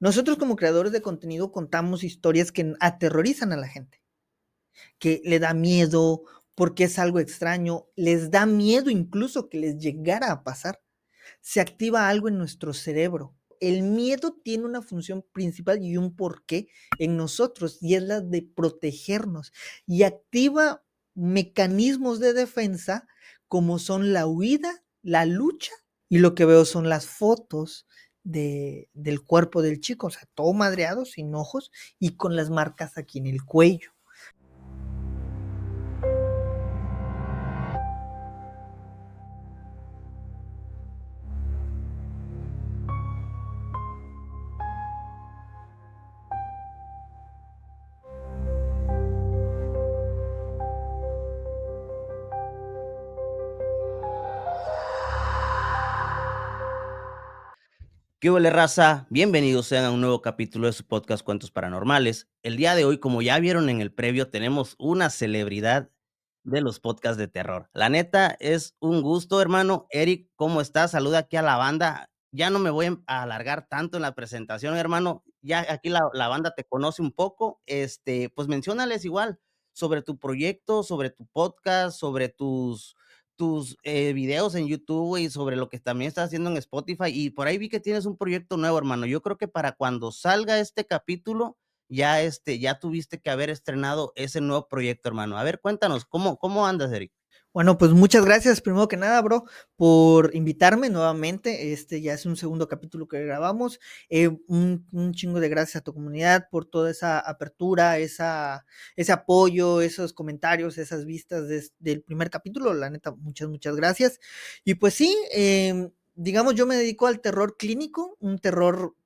Nosotros como creadores de contenido contamos historias que aterrorizan a la gente, que le da miedo porque es algo extraño, les da miedo incluso que les llegara a pasar. Se activa algo en nuestro cerebro. El miedo tiene una función principal y un porqué en nosotros, y es la de protegernos, y activa mecanismos de defensa como son la huida, la lucha, y lo que veo son las fotos del cuerpo del chico, o sea, todo madreado, sin ojos y con las marcas aquí en el cuello. ¿Qué hubo, raza? Bienvenidos sean a un nuevo capítulo de su podcast Cuentos Paranormales. El día de hoy, como ya vieron en el previo, tenemos una celebridad de los podcasts de terror. La neta, es un gusto, hermano. Eric, ¿cómo estás? Saluda aquí a la banda. Ya no me voy a alargar tanto en la presentación, hermano. Ya aquí la banda te conoce un poco. Pues menciónales igual sobre tu proyecto, sobre tu podcast, sobre tus videos en YouTube, güey, sobre lo que también estás haciendo en Spotify, y por ahí vi que tienes un proyecto nuevo, hermano. Yo creo que para cuando salga este capítulo, ya tuviste que haber estrenado ese nuevo proyecto, hermano. A ver, cuéntanos, ¿cómo andas, Eric? Bueno, pues muchas gracias, primero que nada, bro, por invitarme nuevamente. Ya es un segundo capítulo que grabamos. Un chingo de gracias a tu comunidad por toda esa apertura, ese apoyo, esos comentarios, esas vistas del primer capítulo. La neta, muchas gracias. Y pues sí, digamos, yo me dedico al terror clínico, un terror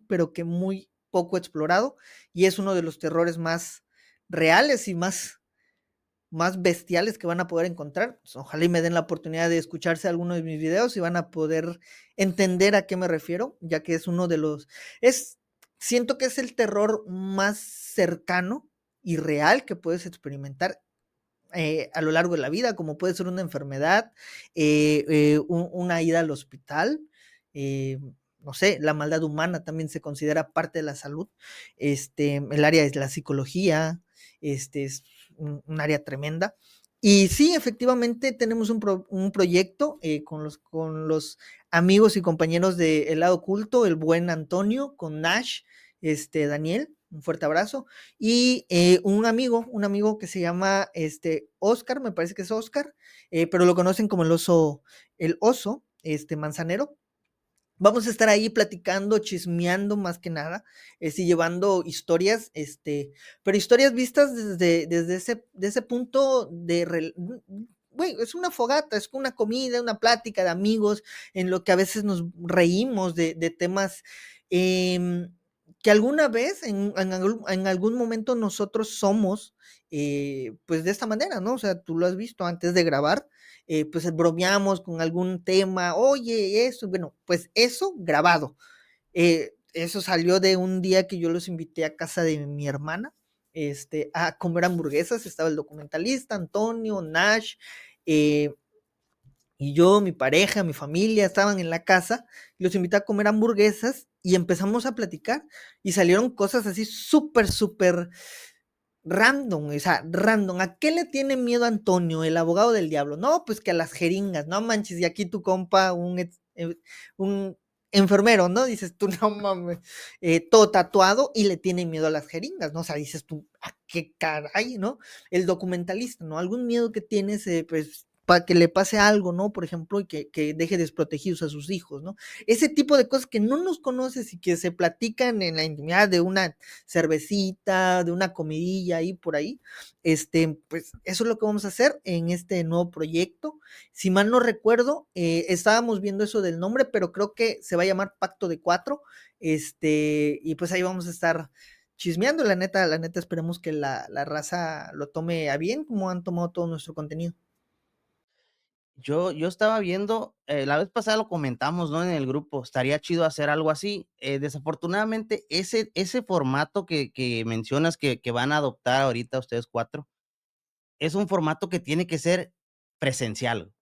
pero que muy poco explorado, y es uno de los terrores más reales y más bestiales que van a poder encontrar. Pues, ojalá y me den la oportunidad de escucharse alguno de mis videos y van a poder entender a qué me refiero, ya que es uno de los, siento que es el terror más cercano y real que puedes experimentar a lo largo de la vida, como puede ser una enfermedad, una ida al hospital, no sé, la maldad humana también se considera parte de la salud, el área es la psicología, es un área tremenda. Y sí, efectivamente tenemos un proyecto con los amigos y compañeros de El Lado Oculto, el buen Antonio, con Nash, Daniel, un fuerte abrazo, y un amigo que se llama Oscar, me parece que es Oscar, pero lo conocen como el oso, manzanero. Vamos a estar ahí platicando, chismeando más que nada, llevando historias, pero historias vistas desde ese punto güey, es una fogata, es una comida, una plática de amigos, en lo que a veces nos reímos de temas em, que alguna vez, en algún momento nosotros somos, pues de esta manera, ¿no? O sea, tú lo has visto antes de grabar, pues bromeamos con algún tema, oye, eso, bueno, pues eso grabado. Eso salió de un día que yo los invité a casa de mi hermana, a comer hamburguesas, estaba el documentalista, Antonio, Nash, eh, y yo, mi pareja, mi familia estaban en la casa, los invité a comer hamburguesas y empezamos a platicar y salieron cosas así súper random, o sea, random. ¿A qué le tiene miedo Antonio, el abogado del diablo? No, pues que a las jeringas, no manches, y aquí tu compa, un enfermero, ¿no? Dices tú, no mames, todo tatuado y le tiene miedo a las jeringas, ¿no? O sea, dices tú, ¿a qué caray, no? El documentalista, ¿no? Algún miedo que tienes, pues, para que le pase algo, ¿no? Por ejemplo, y que deje desprotegidos a sus hijos, ¿no? Ese tipo de cosas que no nos conoces y que se platican en la intimidad de una cervecita, de una comidilla ahí por ahí. Pues eso es lo que vamos a hacer en este nuevo proyecto. Si mal no recuerdo, estábamos viendo eso del nombre, pero creo que se va a llamar Pacto de Cuatro. Y pues ahí vamos a estar chismeando, la neta, esperemos que la raza lo tome a bien, como han tomado todo nuestro contenido. Yo estaba viendo, la vez pasada lo comentamos, ¿no? En el grupo, estaría chido hacer algo así. Desafortunadamente, ese formato que mencionas que van a adoptar ahorita ustedes 4, es un formato que tiene que ser presencial.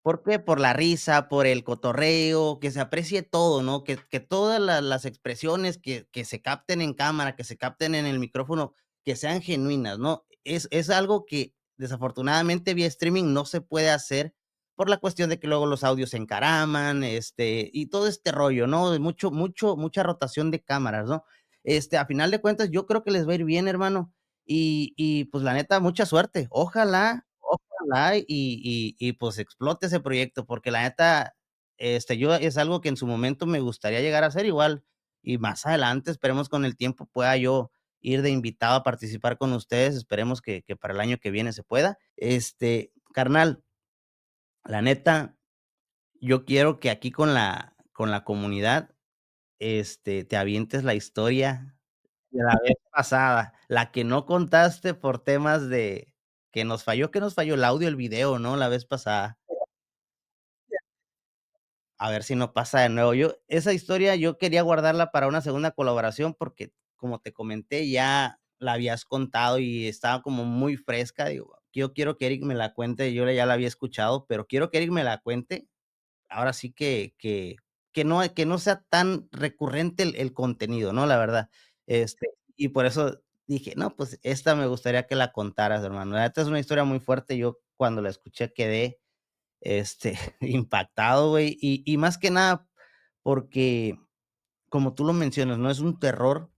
¿Por qué? Por la risa, por el cotorreo, que se aprecie todo, ¿no? Que todas las expresiones que se capten en cámara, que se capten en el micrófono, que sean genuinas, ¿no? Es algo que desafortunadamente vía streaming no se puede hacer por la cuestión de que luego los audios se encaraman, y todo este rollo, ¿no? De mucha rotación de cámaras, ¿no? A final de cuentas, yo creo que les va a ir bien, hermano. Y pues la neta, mucha suerte. Ojalá pues explote ese proyecto, porque la neta, yo es algo que en su momento me gustaría llegar a hacer igual, y más adelante, esperemos con el tiempo pueda yo ir de invitado a participar con ustedes, esperemos que para el año que viene se pueda. Carnal, la neta, yo quiero que aquí con la comunidad, te avientes la historia de la vez pasada, la que no contaste por temas de que nos falló el audio, el video, ¿no? La vez pasada. A ver si no pasa de nuevo. Esa historia yo quería guardarla para una segunda colaboración porque, como te comenté, ya la habías contado y estaba como muy fresca. Digo, yo quiero que Eric me la cuente, yo ya la había escuchado, pero quiero que Eric me la cuente. Ahora sí que no sea tan recurrente el contenido, ¿no? La verdad. Y por eso dije: "No, pues esta me gustaría que la contaras, hermano". La neta es una historia muy fuerte. Yo cuando la escuché quedé, impactado, güey, y más que nada porque, como tú lo mencionas, ¿no? Es un terror,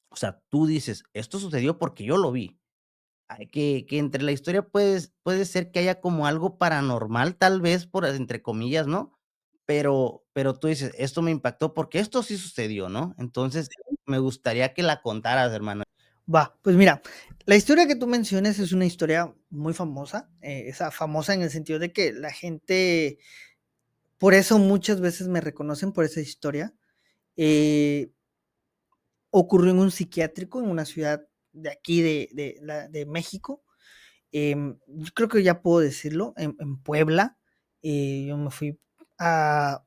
o sea, tú dices: "Esto sucedió porque yo lo vi". Que entre la historia puede ser que haya como algo paranormal, tal vez, por entre comillas, ¿no? Pero tú dices: "Esto me impactó porque esto sí sucedió", ¿no? Entonces, me gustaría que la contaras, hermano. Va, pues mira, la historia que tú mencionas es una historia muy famosa, esa famosa en el sentido de que la gente, por eso muchas veces me reconocen por esa historia. Eh, Ocurrió en un psiquiátrico en una ciudad de aquí de México. Yo creo que ya puedo decirlo, en Puebla. Yo me fui a...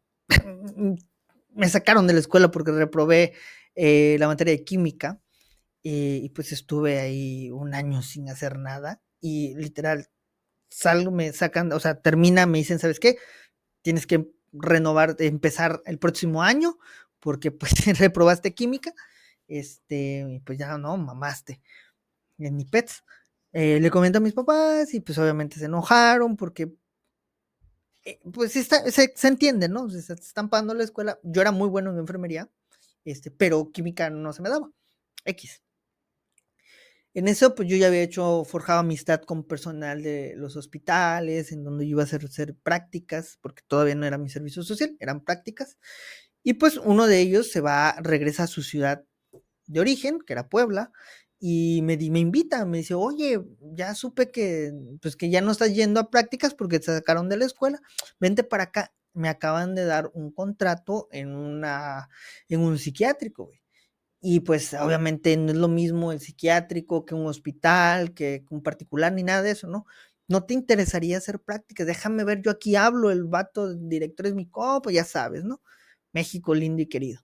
me sacaron de la escuela porque reprobé la materia de química, y pues estuve ahí un año sin hacer nada y literal salgo, me sacan, o sea, termina, me dicen, ¿sabes qué? Tienes que renovar, empezar el próximo año porque pues reprobaste química, y pues ya no, mamaste en mi pets. Le comento a mis papás y pues obviamente se enojaron porque pues se entiende, ¿no? Se están pagando la escuela. Yo era muy bueno en enfermería, pero química no se me daba. X. En eso, pues yo ya había forjado amistad con personal de los hospitales, en donde yo iba a hacer prácticas, porque todavía no era mi servicio social, eran prácticas. Y pues uno de ellos regresa a su ciudad de origen, que era Puebla, y me invita, me dice, oye, ya supe pues, que ya no estás yendo a prácticas porque te sacaron de la escuela, vente para acá. Me acaban de dar un contrato en un psiquiátrico, güey. Y pues obviamente no es lo mismo el psiquiátrico que un hospital, que un particular, ni nada de eso, ¿no? No te interesaría hacer prácticas, déjame ver, yo aquí hablo, el vato el director es mi copa, ya sabes, ¿no? México lindo y querido.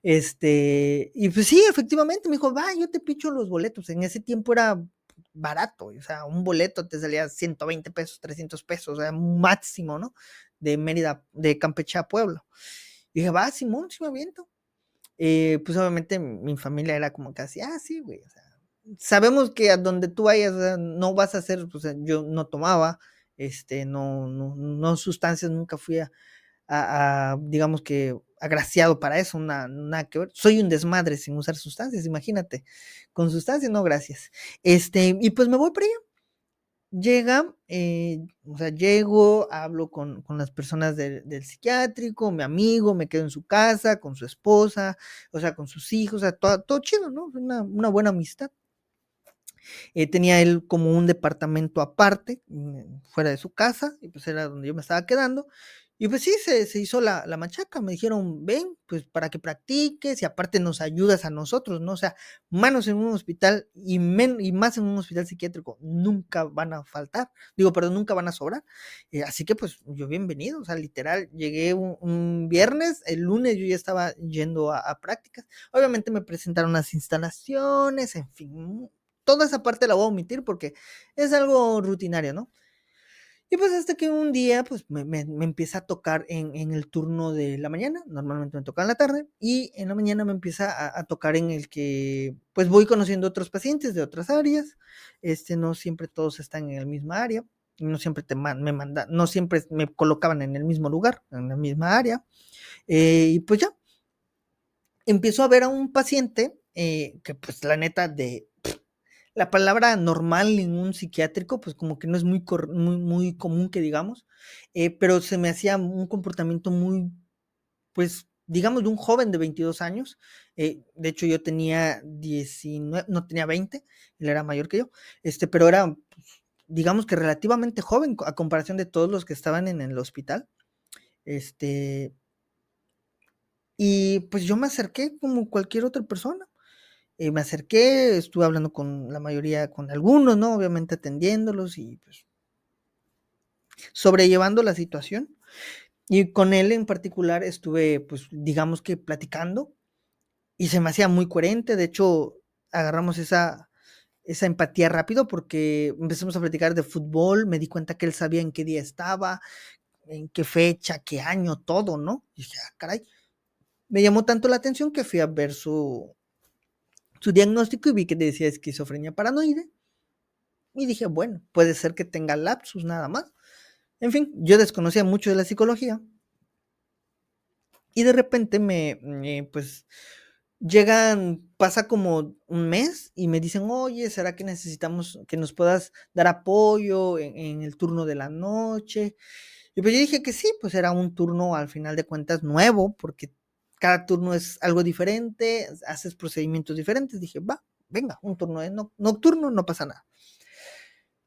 Y pues sí, efectivamente, me dijo, va, yo te picho los boletos. En ese tiempo era barato, o sea, un boleto te salía 120 pesos, 300 pesos, o sea, máximo, ¿no? De Mérida, de Campeche a Pueblo. Y dije, va, Simón, sí me aviento. Pues obviamente mi familia era como que así, sí, güey, o sea, sabemos que a donde tú vayas, o sea, no vas a hacer, o sea, yo no tomaba, no sustancias, nunca fui digamos que agraciado para eso, nada que ver. Soy un desmadre sin usar sustancias, imagínate. Con sustancias, no, gracias. Y pues me voy para allá. Llega, o sea, llego, hablo con las personas del psiquiátrico, mi amigo, me quedo en su casa, con su esposa, o sea, con sus hijos, o sea, todo chido, ¿no? Una buena amistad. Tenía él como un departamento aparte, fuera de su casa, y pues era donde yo me estaba quedando. Y pues sí, se hizo la machaca, me dijeron, ven, pues para que practiques y aparte nos ayudas a nosotros, ¿no? O sea, manos en un hospital y más en un hospital psiquiátrico nunca van a faltar, digo, perdón, nunca van a sobrar. Así que pues yo bienvenido, o sea, literal, llegué un viernes, el lunes yo ya estaba yendo a prácticas. Obviamente me presentaron las instalaciones, en fin, toda esa parte la voy a omitir porque es algo rutinario, ¿no? Y pues hasta que un día pues me empieza a tocar en el turno de la mañana, normalmente me toca en la tarde, y en la mañana me empieza a tocar en el que pues voy conociendo otros pacientes de otras áreas, no siempre todos están en el misma área, no siempre no siempre me colocaban en el mismo lugar, en la misma área, y pues ya, empiezo a ver a un paciente que pues la neta la palabra normal en un psiquiátrico, pues como que no es muy común que digamos, pero se me hacía un comportamiento muy, pues, digamos, de un joven de 22 años. De hecho, yo tenía 19, no tenía 20, él era mayor que yo, pero era, pues, digamos que relativamente joven a comparación de todos los que estaban en el hospital. Este, y pues yo me acerqué como cualquier otra persona. Me acerqué, estuve hablando con la mayoría, con algunos, ¿no? Obviamente atendiéndolos y pues sobrellevando la situación. Y con él en particular estuve, pues digamos que platicando y se me hacía muy coherente. De hecho, agarramos esa empatía rápido porque empezamos a platicar de fútbol. Me di cuenta que él sabía en qué día estaba, en qué fecha, qué año, todo, ¿no? Y dije, ah, caray. Me llamó tanto la atención que fui a ver su diagnóstico y vi que decía esquizofrenia paranoide. Y dije, bueno, puede ser que tenga lapsus nada más. En fin, yo desconocía mucho de la psicología y de repente pues pasa como un mes y me dicen, oye, ¿será que necesitamos que nos puedas dar apoyo en el turno de la noche? Y pues yo dije que sí, pues era un turno al final de cuentas nuevo, porque cada turno es algo diferente, haces procedimientos diferentes. Dije, va, venga, un turno nocturno, no pasa nada.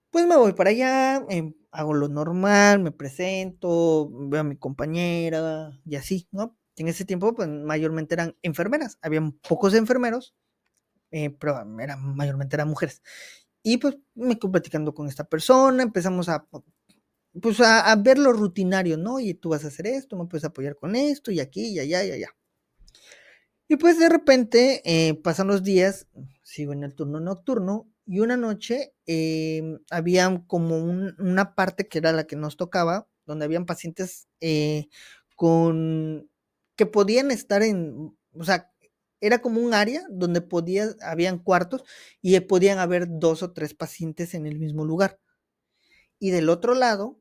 Pues me voy para allá, hago lo normal, me presento, veo a mi compañera y así, ¿no? En ese tiempo, pues mayormente eran enfermeras, habían pocos enfermeros, pero mayormente eran mujeres. Y pues me quedo platicando con esta persona, empezamos pues a ver lo rutinario, ¿no? Y tú vas a hacer esto, me puedes apoyar con esto, y aquí, y allá, y allá. Y pues de repente pasan los días, sigo en el turno nocturno y una noche había como una parte que era la que nos tocaba, donde habían pacientes con que podían estar o sea, era como un área donde habían cuartos y podían haber 2 o 3 pacientes en el mismo lugar. Y del otro lado,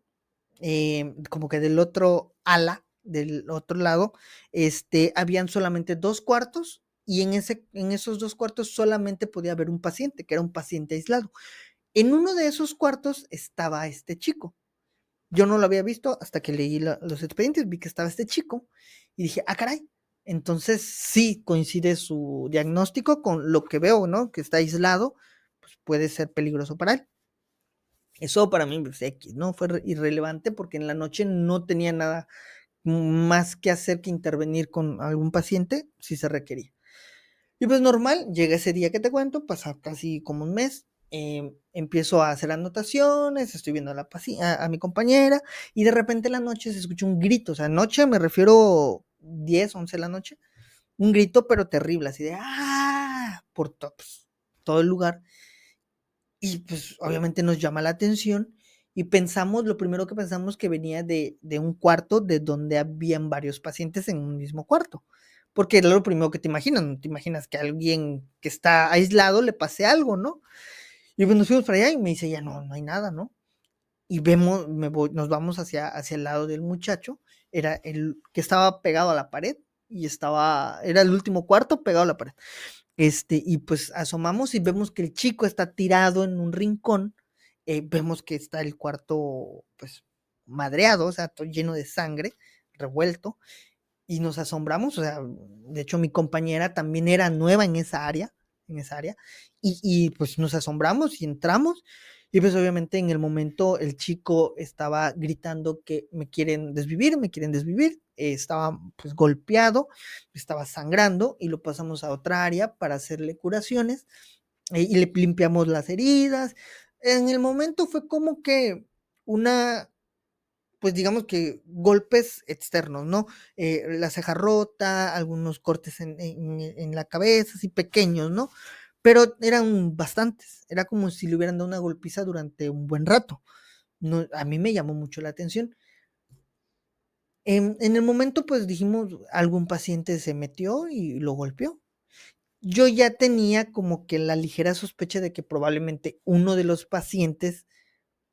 como que del otro ala, del otro lado, habían solamente 2 cuartos y en esos 2 cuartos solamente podía haber un paciente, que era un paciente aislado. En uno de esos cuartos estaba este chico. Yo no lo había visto hasta que leí los expedientes, vi que estaba este chico y dije, ah, caray. Entonces sí coincide su diagnóstico con lo que veo, ¿no? Que está aislado, pues puede ser peligroso para él. Eso para mí, pues, X, ¿no? Fue irrelevante porque en la noche no tenía nada más que hacer que intervenir con algún paciente si se requería. Y pues normal, llega ese día que te cuento, pasa casi como un mes, empiezo a hacer anotaciones, estoy viendo a mi compañera y de repente en la noche se escucha un grito, o sea, noche me refiero 10, 11 de la noche, un grito pero terrible, así de ¡ah! Por pues, todo el lugar. Y pues obviamente nos llama la atención y lo primero que pensamos que venía de un cuarto de donde habían varios pacientes en un mismo cuarto, porque era lo primero que te imaginas, no te imaginas que a alguien que está aislado le pase algo, ¿no? Y pues nos fuimos para allá y me dice, ya no, no hay nada, ¿no? Y nos vamos hacia el lado del muchacho, era el que estaba pegado a la pared y era el último cuarto pegado a la pared. Y pues asomamos y vemos que el chico está tirado en un rincón, vemos que está el cuarto, pues, madreado, o sea, todo lleno de sangre, revuelto, y nos asombramos, o sea, de hecho mi compañera también era nueva en esa área, pues nos asombramos y entramos, y pues obviamente en el momento el chico estaba gritando que me quieren desvivir, estaba pues golpeado, estaba sangrando y lo pasamos a otra área para hacerle curaciones y le limpiamos las heridas. En el momento fue como que pues digamos que golpes externos, ¿no? La ceja rota, algunos cortes en la cabeza, así pequeños, ¿no? Pero eran bastantes, era como si le hubieran dado una golpiza durante un buen rato. No, a mí me llamó mucho la atención. En el momento, pues dijimos, algún paciente se metió y lo golpeó. Yo ya tenía como que la ligera sospecha de que probablemente uno de los pacientes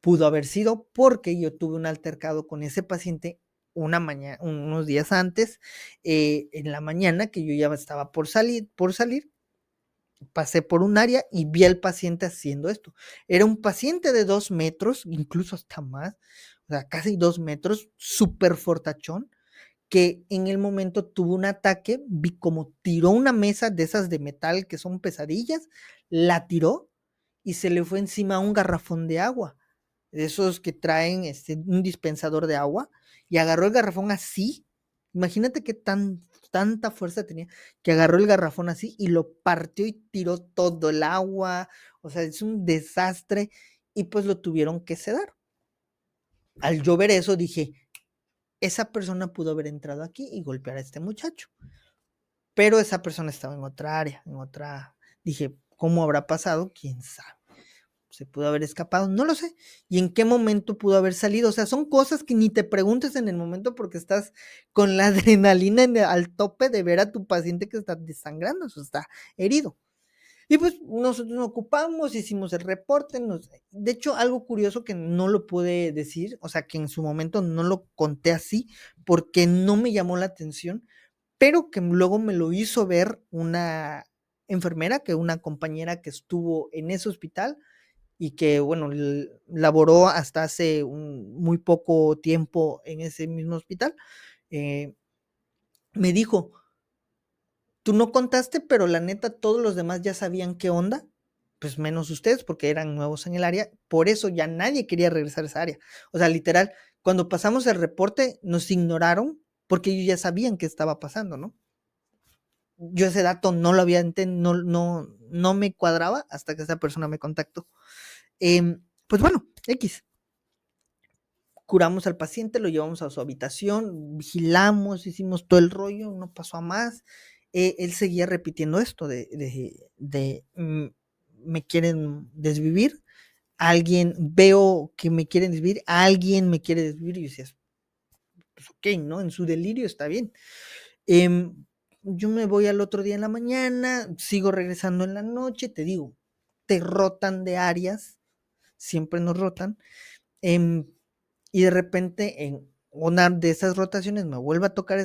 pudo haber sido, porque yo tuve un altercado con ese paciente unos días antes, en la mañana, que yo ya estaba por salir, pasé por un área y vi al paciente haciendo esto. Era un paciente de 2 metros, incluso hasta más, o sea, casi 2 metros, súper fortachón, que en el momento tuvo un ataque, vi como tiró una mesa de esas de metal que son pesadillas, la tiró y se le fue encima un garrafón de agua, de esos que traen un dispensador de agua, y agarró el garrafón así. Imagínate qué tanta fuerza tenía, que agarró el garrafón así y lo partió y tiró todo el agua. O sea, es un desastre y pues lo tuvieron que sedar. Al yo ver eso dije, esa persona pudo haber entrado aquí y golpear a este muchacho, pero esa persona estaba en otra área, dije, ¿cómo habrá pasado? ¿Quién sabe? Se pudo haber escapado, no lo sé. ¿Y en qué momento pudo haber salido? O sea, son cosas que ni te preguntes en el momento porque estás con la adrenalina al tope de ver a tu paciente que está desangrando, o sea, está herido. Y pues nosotros nos ocupamos, hicimos el reporte. De hecho, algo curioso que no lo pude decir, o sea, que en su momento no lo conté así porque no me llamó la atención, pero que luego me lo hizo ver una enfermera, que una compañera que estuvo en ese hospital y que, bueno, laboró hasta hace muy poco tiempo en ese mismo hospital. Me dijo, tú no contaste, pero la neta todos los demás ya sabían qué onda, pues menos ustedes porque eran nuevos en el área, por eso ya nadie quería regresar a esa área. O sea, literal, cuando pasamos el reporte nos ignoraron porque ellos ya sabían qué estaba pasando, ¿no? Yo ese dato no lo había entendido, no me cuadraba hasta que esa persona me contactó. Pues bueno, X. Curamos al paciente, lo llevamos a su habitación, vigilamos, hicimos todo el rollo, no pasó a más. Él seguía repitiendo esto me quieren desvivir, veo que me quieren desvivir, alguien me quiere desvivir, y yo decía, pues ok, ¿no? En su delirio está bien. Yo me voy al otro día en la mañana, sigo regresando en la noche, te digo, te rotan de áreas, siempre nos rotan. Y de repente en una de esas rotaciones me vuelve a tocar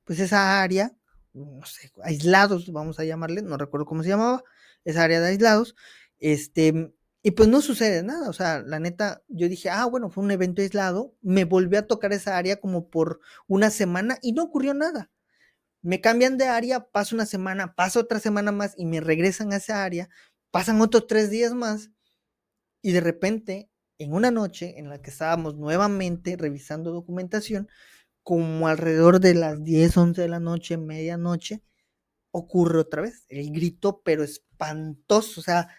pues esa área, no sé, aislados, vamos a llamarle, no recuerdo cómo se llamaba, esa área de aislados, y pues no sucede nada. O sea, la neta, yo dije, bueno, fue un evento aislado, me volvió a tocar esa área como por una semana y no ocurrió nada. Me cambian de área, pasa una semana, pasa otra semana más y me regresan a esa área, pasan otros 3 días más y de repente, en una noche en la que estábamos nuevamente revisando documentación, como alrededor de las 10, 11 de la noche, medianoche, ocurre otra vez el grito, pero espantoso. O sea,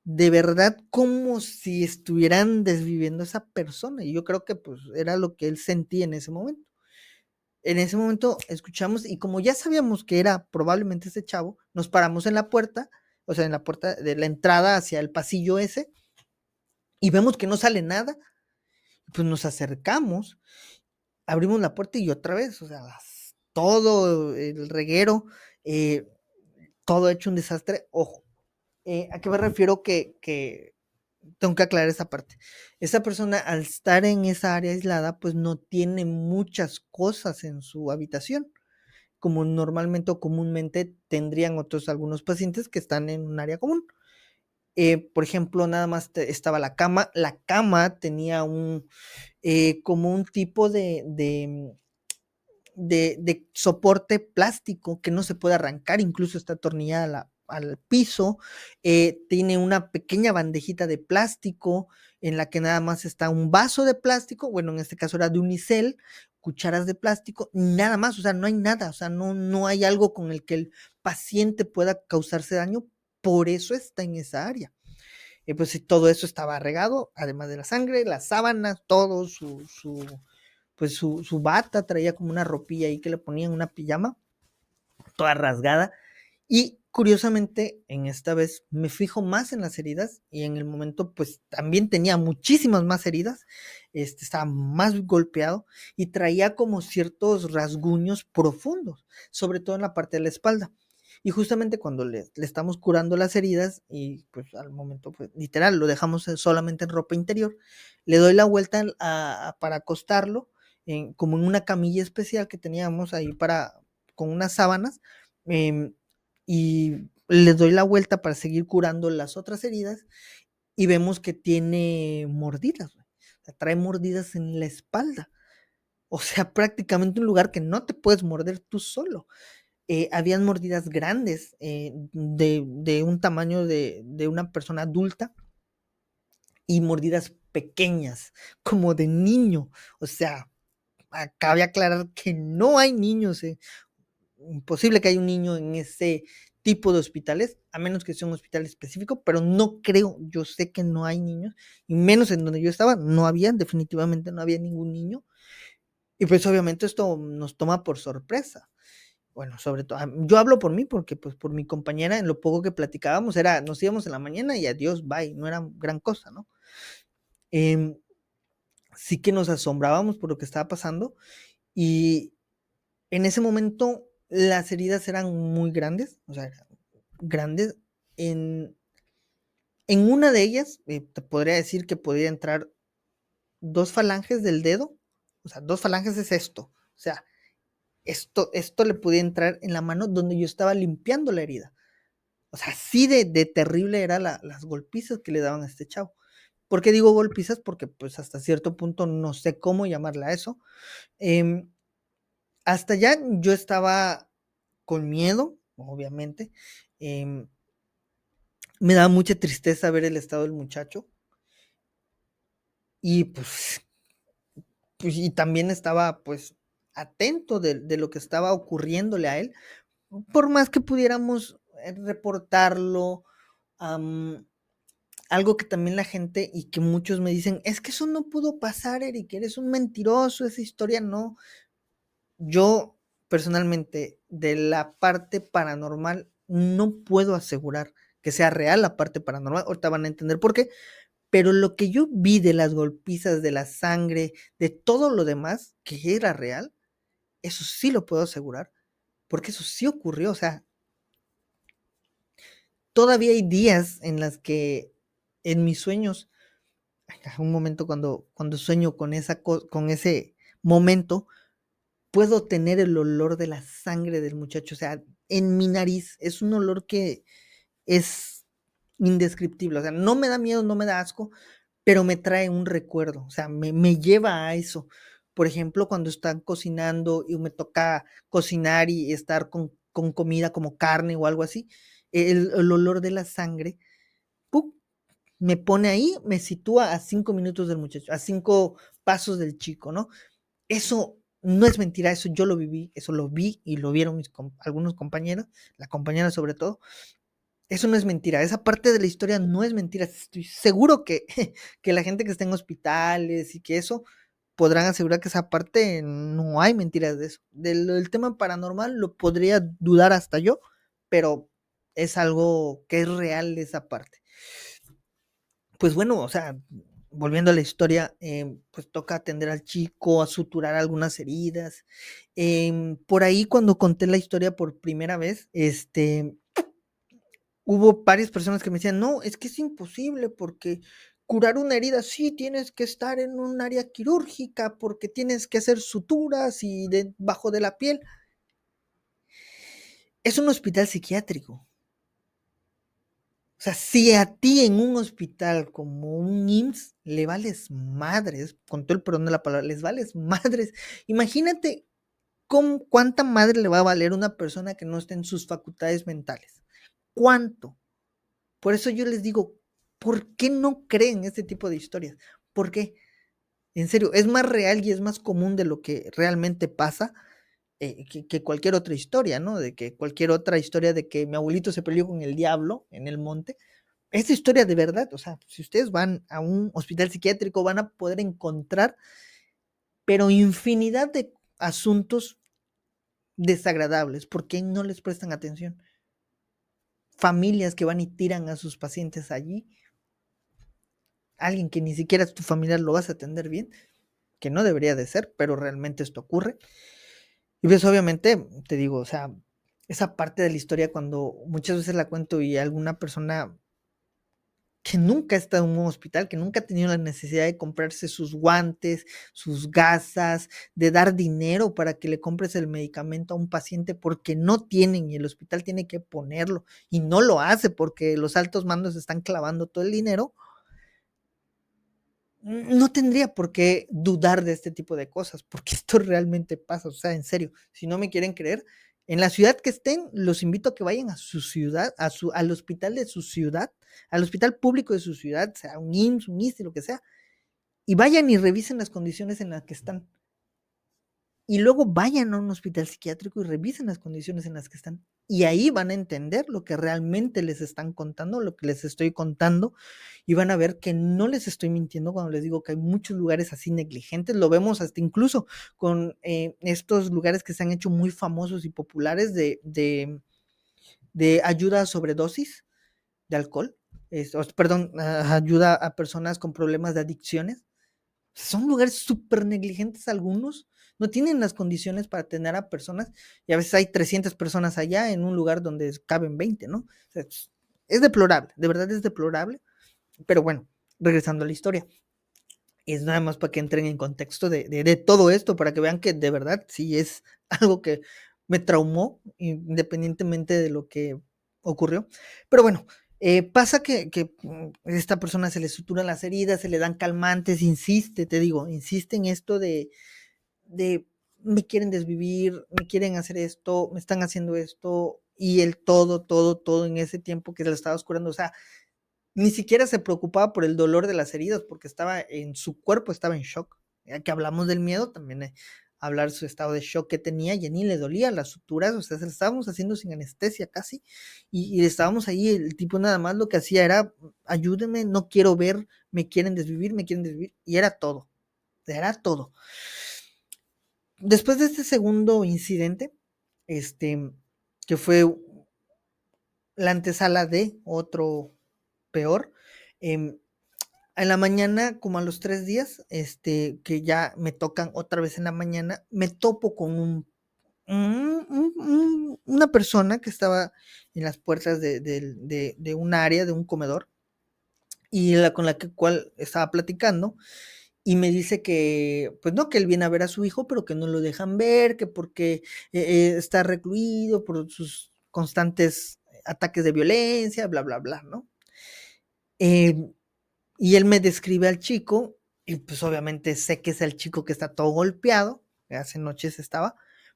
de verdad, como si estuvieran desviviendo a esa persona. Y yo creo que pues era lo que él sentía en ese momento. En ese momento escuchamos, y como ya sabíamos que era probablemente ese chavo, nos paramos en la puerta, o sea, en la puerta de la entrada hacia el pasillo ese, y vemos que no sale nada. Pues nos acercamos, abrimos la puerta y otra vez, o sea, todo el reguero, todo hecho un desastre. Ojo, ¿a qué me refiero? Que tengo que aclarar esa parte. Esa persona, al estar en esa área aislada, pues no tiene muchas cosas en su habitación, como normalmente o comúnmente tendrían algunos pacientes que están en un área común. Por ejemplo, nada más estaba la cama tenía como un tipo de soporte plástico que no se puede arrancar, incluso está atornillada al piso. Tiene una pequeña bandejita de plástico en la que nada más está un vaso de plástico, bueno, en este caso era de unicel, cucharas de plástico, nada más. O sea, no hay nada, o sea, no hay algo con el que el paciente pueda causarse daño, por eso está en esa área. Pues todo eso estaba regado, además de la sangre, las sábanas, todo pues su bata, traía como una ropilla ahí que le ponían, una pijama, toda rasgada. Y curiosamente, en esta vez me fijo más en las heridas y en el momento pues también tenía muchísimas más heridas, estaba más golpeado y traía como ciertos rasguños profundos, sobre todo en la parte de la espalda. Y justamente cuando le estamos curando las heridas y pues al momento pues literal lo dejamos solamente en ropa interior, le doy la vuelta para acostarlo como en una camilla especial que teníamos ahí con unas sábanas. em, y le doy la vuelta para seguir curando las otras heridas y vemos que tiene mordidas, güey. O sea, trae mordidas en la espalda. O sea, prácticamente un lugar que no te puedes morder tú solo. Habían mordidas grandes, de un tamaño de una persona adulta y mordidas pequeñas, como de niño. O sea, cabe aclarar que no hay niños, imposible que haya un niño en ese tipo de hospitales, a menos que sea un hospital específico, pero no creo, yo sé que no hay niños, y menos en donde yo estaba, no había, definitivamente no había ningún niño, y pues obviamente esto nos toma por sorpresa. Bueno, sobre todo, yo hablo por mí, porque pues por mi compañera, en lo poco que platicábamos, nos íbamos en la mañana y adiós, bye, no era gran cosa, ¿no? Eh, sí que nos asombrábamos por lo que estaba pasando, y en ese momento las heridas eran muy grandes, o sea, grandes. En, en una de ellas, te podría decir que podía entrar 2 falanges del dedo, o sea, 2 falanges es esto, o sea, esto le podía entrar en la mano donde yo estaba limpiando la herida. O sea, así de terrible eran las golpizas que le daban a este chavo. ¿Por qué digo golpizas? Porque pues hasta cierto punto no sé cómo llamarla a eso. Eh, Hasta allá yo estaba con miedo, obviamente. Eh, Me daba mucha tristeza ver el estado del muchacho. Y pues y también estaba pues atento de lo que estaba ocurriéndole a él. Por más que pudiéramos reportarlo, um, algo que también la gente y que muchos me dicen, es que eso no pudo pasar, Eric, eres un mentiroso, esa historia no. Yo personalmente de la parte paranormal no puedo asegurar que sea real la parte paranormal, ahorita van a entender por qué, pero lo que yo vi de las golpizas, de la sangre, de todo lo demás que era real, eso sí lo puedo asegurar, porque eso sí ocurrió, o sea, todavía hay días en las que en mis sueños, un momento cuando sueño con ese momento, puedo tener el olor de la sangre del muchacho, o sea, en mi nariz, es un olor que es indescriptible, o sea, no me da miedo, no me da asco, pero me trae un recuerdo, o sea, me lleva a eso. Por ejemplo, cuando están cocinando y me toca cocinar y estar con comida como carne o algo así, el olor de la sangre, ¡pum!, me pone ahí, me sitúa a 5 minutos del muchacho, a 5 pasos del chico, ¿no? Eso no es mentira, eso yo lo viví, eso lo vi y lo vieron algunos compañeros, la compañera sobre todo. Eso no es mentira, esa parte de la historia no es mentira. Estoy seguro que, que la gente que está en hospitales y que eso podrán asegurar que esa parte no hay mentiras de eso. Del tema paranormal lo podría dudar hasta yo, pero es algo que es real esa parte. Pues bueno, o sea, volviendo a la historia, pues toca atender al chico, a suturar algunas heridas. Por ahí cuando conté la historia por primera vez, hubo varias personas que me decían, no, es que es imposible porque curar una herida, sí, tienes que estar en un área quirúrgica porque tienes que hacer suturas y debajo de la piel. Es un hospital psiquiátrico. O sea, si a ti en un hospital como un IMSS le vales madres, con todo el perdón de la palabra, les vales madres, imagínate cuánta madre le va a valer una persona que no esté en sus facultades mentales. ¿Cuánto? Por eso yo les digo, ¿por qué no creen este tipo de historias? ¿Por qué? En serio, es más real y es más común de lo que realmente pasa, que cualquier otra historia, ¿no? De que cualquier otra historia de que mi abuelito se peleó con el diablo en el monte. Esta historia de verdad, o sea, si ustedes van a un hospital psiquiátrico van a poder encontrar, pero infinidad de asuntos desagradables, porque no les prestan atención. familias que van y tiran a sus pacientes allí, alguien que ni siquiera es tu familiar lo vas a atender bien, que no debería de ser, pero realmente esto ocurre. Y pues obviamente, te digo, o sea, esa parte de la historia cuando muchas veces la cuento y alguna persona que nunca ha estado en un hospital, que nunca ha tenido la necesidad de comprarse sus guantes, sus gasas, de dar dinero para que le compres el medicamento a un paciente porque no tienen y el hospital tiene que ponerlo y no lo hace porque los altos mandos están clavando todo el dinero, no tendría por qué dudar de este tipo de cosas, porque esto realmente pasa, o sea, en serio, si no me quieren creer, en la ciudad que estén, los invito a que vayan a su ciudad, al hospital de su ciudad, al hospital público de su ciudad, sea un IMSS, un ISSSTE, lo que sea, y vayan y revisen las condiciones en las que están. Y luego vayan a un hospital psiquiátrico y revisen las condiciones en las que están. Y ahí van a entender lo que realmente les están contando, lo que les estoy contando, y van a ver que no les estoy mintiendo cuando les digo que hay muchos lugares así negligentes. Lo vemos hasta incluso con estos lugares que se han hecho muy famosos y populares de ayuda a sobredosis de alcohol, perdón, ayuda a personas con problemas de adicciones. Son lugares súper negligentes algunos, no tienen las condiciones para tener a personas, y a veces hay 300 personas allá en un lugar donde caben 20, ¿no? O sea, es deplorable, de verdad es deplorable, pero bueno, regresando a la historia, es nada más para que entren en contexto de todo esto, para que vean que de verdad sí es algo que me traumó, independientemente de lo que ocurrió. Pero bueno, pasa que a esta persona se le suturan las heridas, se le dan calmantes, insiste, te digo, insiste en esto de me quieren desvivir, me quieren hacer esto, me están haciendo esto, y el todo en ese tiempo que se lo estaba curando, o sea, ni siquiera se preocupaba por el dolor de las heridas, porque estaba en su cuerpo, estaba en shock. Ya que hablamos del miedo, también hablar su estado de shock que tenía, y a ni le dolía las suturas, o sea, se las estábamos haciendo sin anestesia casi, y estábamos ahí, el tipo nada más lo que hacía era, ayúdenme, no quiero ver, me quieren desvivir, y era todo, era todo. Después de este segundo incidente, este, que fue la antesala de otro peor, eh, en la mañana, como a los 3 días, que ya me tocan otra vez en la mañana, me topo con una persona que estaba en las puertas de un área, de un comedor, y con la cual estaba platicando, y me dice que, pues no, que él viene a ver a su hijo, pero que no lo dejan ver, que porque está recluido por sus constantes ataques de violencia, bla, bla, bla, ¿no? Eh, Y él me describe al chico, y pues obviamente sé que es el chico que está todo golpeado, que hace noches estaba,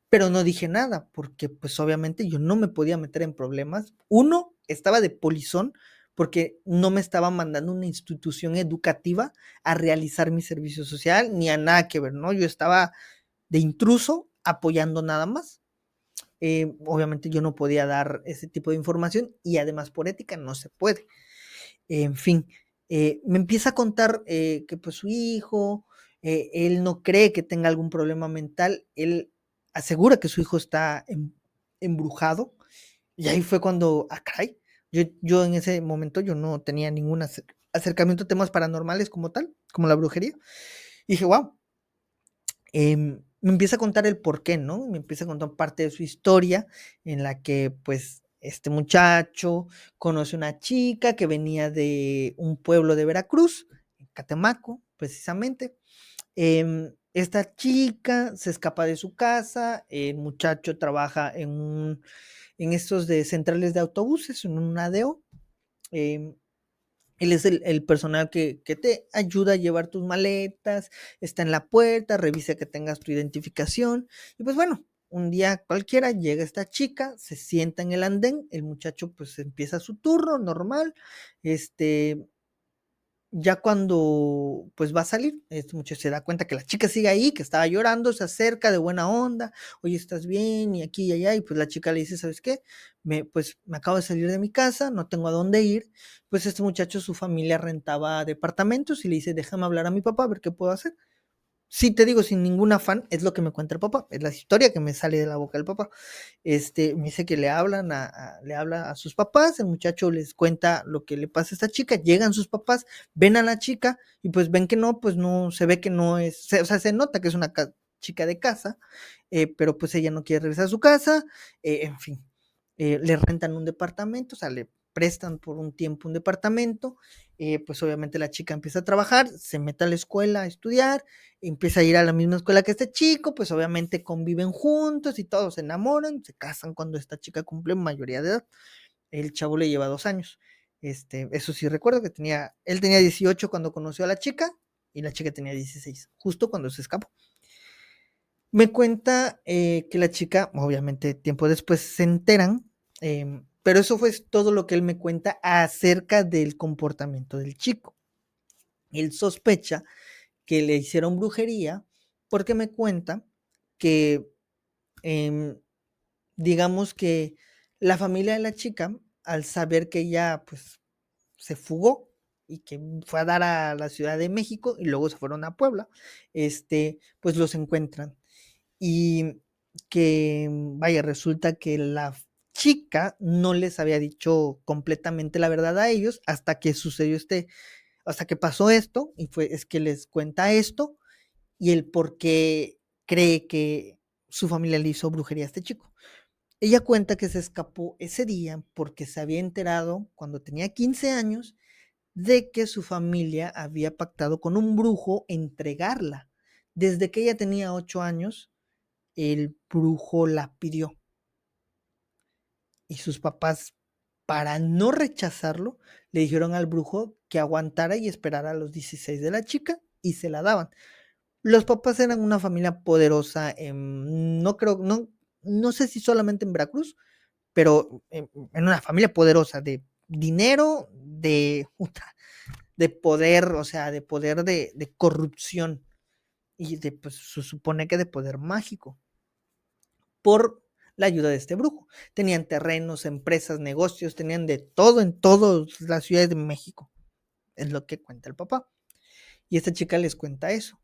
pero no dije nada, porque pues obviamente yo no me podía meter en problemas. Uno, estaba de polizón, porque no me estaba mandando una institución educativa a realizar mi servicio social, ni a nada que ver, ¿no? Yo estaba de intruso apoyando nada más. Obviamente yo no podía dar ese tipo de información y además por ética no se puede. En fin, me empieza a contar que pues su hijo, él no cree que tenga algún problema mental, él asegura que su hijo está embrujado, y ahí fue cuando, caray, yo en ese momento yo no tenía ningún acercamiento a temas paranormales como tal, como la brujería, y dije, wow, me empieza a contar el por qué, ¿no? Me empieza a contar parte de su historia en la que, pues, este muchacho conoce una chica que venía de un pueblo de Veracruz, en Catemaco, precisamente. Esta chica se escapa de su casa, el muchacho trabaja en estos de centrales de autobuses, en un ADO. em, Él es el personal que te ayuda a llevar tus maletas, está en la puerta, revisa que tengas tu identificación. Y pues bueno, un día cualquiera llega esta chica, se sienta en el andén, el muchacho pues empieza su turno normal, este, ya cuando pues va a salir, este muchacho se da cuenta que la chica sigue ahí, que estaba llorando, se acerca de buena onda, oye, ¿estás bien? Y aquí y allá, y pues la chica le dice, ¿sabes qué? Pues me acabo de salir de mi casa, no tengo a dónde ir, pues este muchacho, su familia rentaba departamentos y le dice, déjame hablar a mi papá a ver qué puedo hacer. sí, te digo, sin ningún afán, es lo que me cuenta el papá, es la historia que me sale de la boca del papá. Me dice que le habla a sus papás, el muchacho les cuenta lo que le pasa a esta chica, llegan sus papás, ven a la chica y pues ven que no, pues no, se ve que no es, o sea, se nota que es una chica de casa, pero pues ella no quiere regresar a su casa, en fin, le rentan un departamento, o sea, le prestan por un tiempo un departamento, pues obviamente la chica empieza a trabajar, se mete a la escuela a estudiar, empieza a ir a la misma escuela que este chico, pues obviamente conviven juntos y todos se enamoran, se casan cuando esta chica cumple mayoría de edad. El chavo le lleva 2 años. Eso sí recuerdo que él tenía 18 cuando conoció a la chica y la chica tenía 16, justo cuando se escapó. Me cuenta que la chica, obviamente tiempo después se enteran, pero eso fue todo lo que él me cuenta acerca del comportamiento del chico. Él sospecha que le hicieron brujería porque me cuenta que, em, digamos que la familia de la chica, al saber que ella pues se fugó y que fue a dar a la Ciudad de México y luego se fueron a Puebla, pues los encuentran. Y que, vaya, resulta que la chica no les había dicho completamente la verdad a ellos hasta que sucedió hasta que pasó esto, y es que les cuenta esto y el por qué cree que su familia le hizo brujería a este chico. Ella cuenta que se escapó ese día porque se había enterado cuando tenía 15 años de que su familia había pactado con un brujo entregarla. Desde que ella tenía 8 años, el brujo la pidió. Y sus papás, para no rechazarlo, le dijeron al brujo que aguantara y esperara a los 16 de la chica y se la daban. Los papás eran una familia poderosa, no creo, no sé si solamente en Veracruz, pero en una familia poderosa de dinero, de poder, o sea, de poder de corrupción y pues se supone que de poder mágico, por la ayuda de este brujo. Tenían terrenos, empresas, negocios, tenían de todo en todas las ciudades de México, es lo que cuenta el papá. Y esta chica les cuenta eso.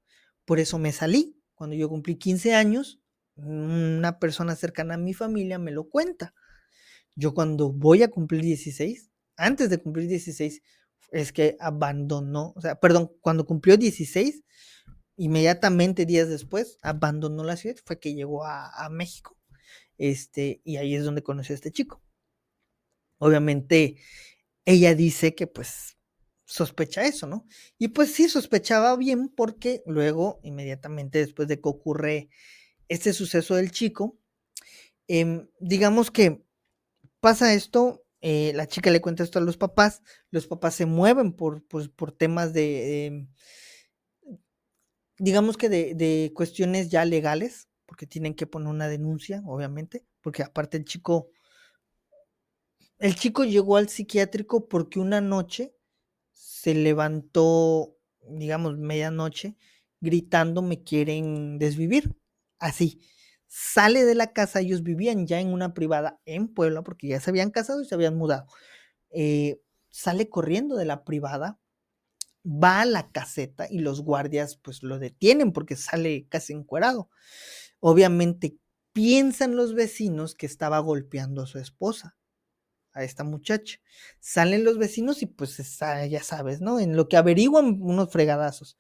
Por eso me salí. Cuando yo cumplí 15 años, una persona cercana a mi familia me lo cuenta. Yo cuando voy a cumplir 16, antes de cumplir 16, es que abandonó, o sea, perdón, cuando cumplió 16, inmediatamente días después, abandonó la ciudad, fue que llegó a México, y ahí es donde conoció a este chico. Obviamente, ella dice que pues sospecha eso, ¿no? Y pues sí, sospechaba bien porque luego, inmediatamente después de que ocurre este suceso del chico, digamos que pasa esto, la chica le cuenta esto a los papás se mueven por temas digamos que de cuestiones ya legales, porque tienen que poner una denuncia, obviamente, porque aparte el chico llegó al psiquiátrico porque una noche se levantó, digamos, medianoche, gritando: "Me quieren desvivir", así. Sale de la casa, ellos vivían ya en una privada en Puebla, porque ya se habían casado y se habían mudado. Sale corriendo de la privada, va a la caseta y los guardias, pues, lo detienen porque sale casi encuerado. Obviamente, piensan los vecinos que estaba golpeando a su esposa, a esta muchacha. Salen los vecinos y pues ya sabes, ¿no? En lo que averiguan unos fregadazos.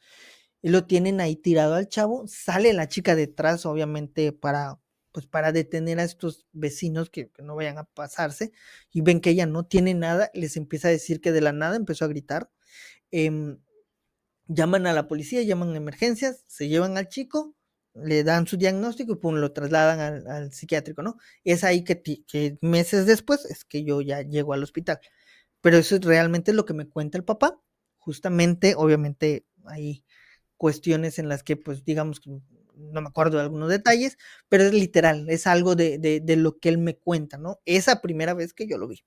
Y lo tienen ahí tirado al chavo. Sale la chica detrás, obviamente, pues para detener a estos vecinos que no vayan a pasarse. Y ven que ella no tiene nada. Les empieza a decir que de la nada empezó a gritar. Em, Llaman a la policía, llaman a emergencias, se llevan al chico, le dan su diagnóstico y pum, lo trasladan al psiquiátrico, ¿no? Es ahí que meses después es que yo ya llego al hospital. Pero eso es realmente lo que me cuenta el papá. Justamente, obviamente, hay cuestiones en las que, pues, digamos, no me acuerdo de algunos detalles, pero es literal, es algo de lo que él me cuenta, ¿no? Esa primera vez que yo lo vi.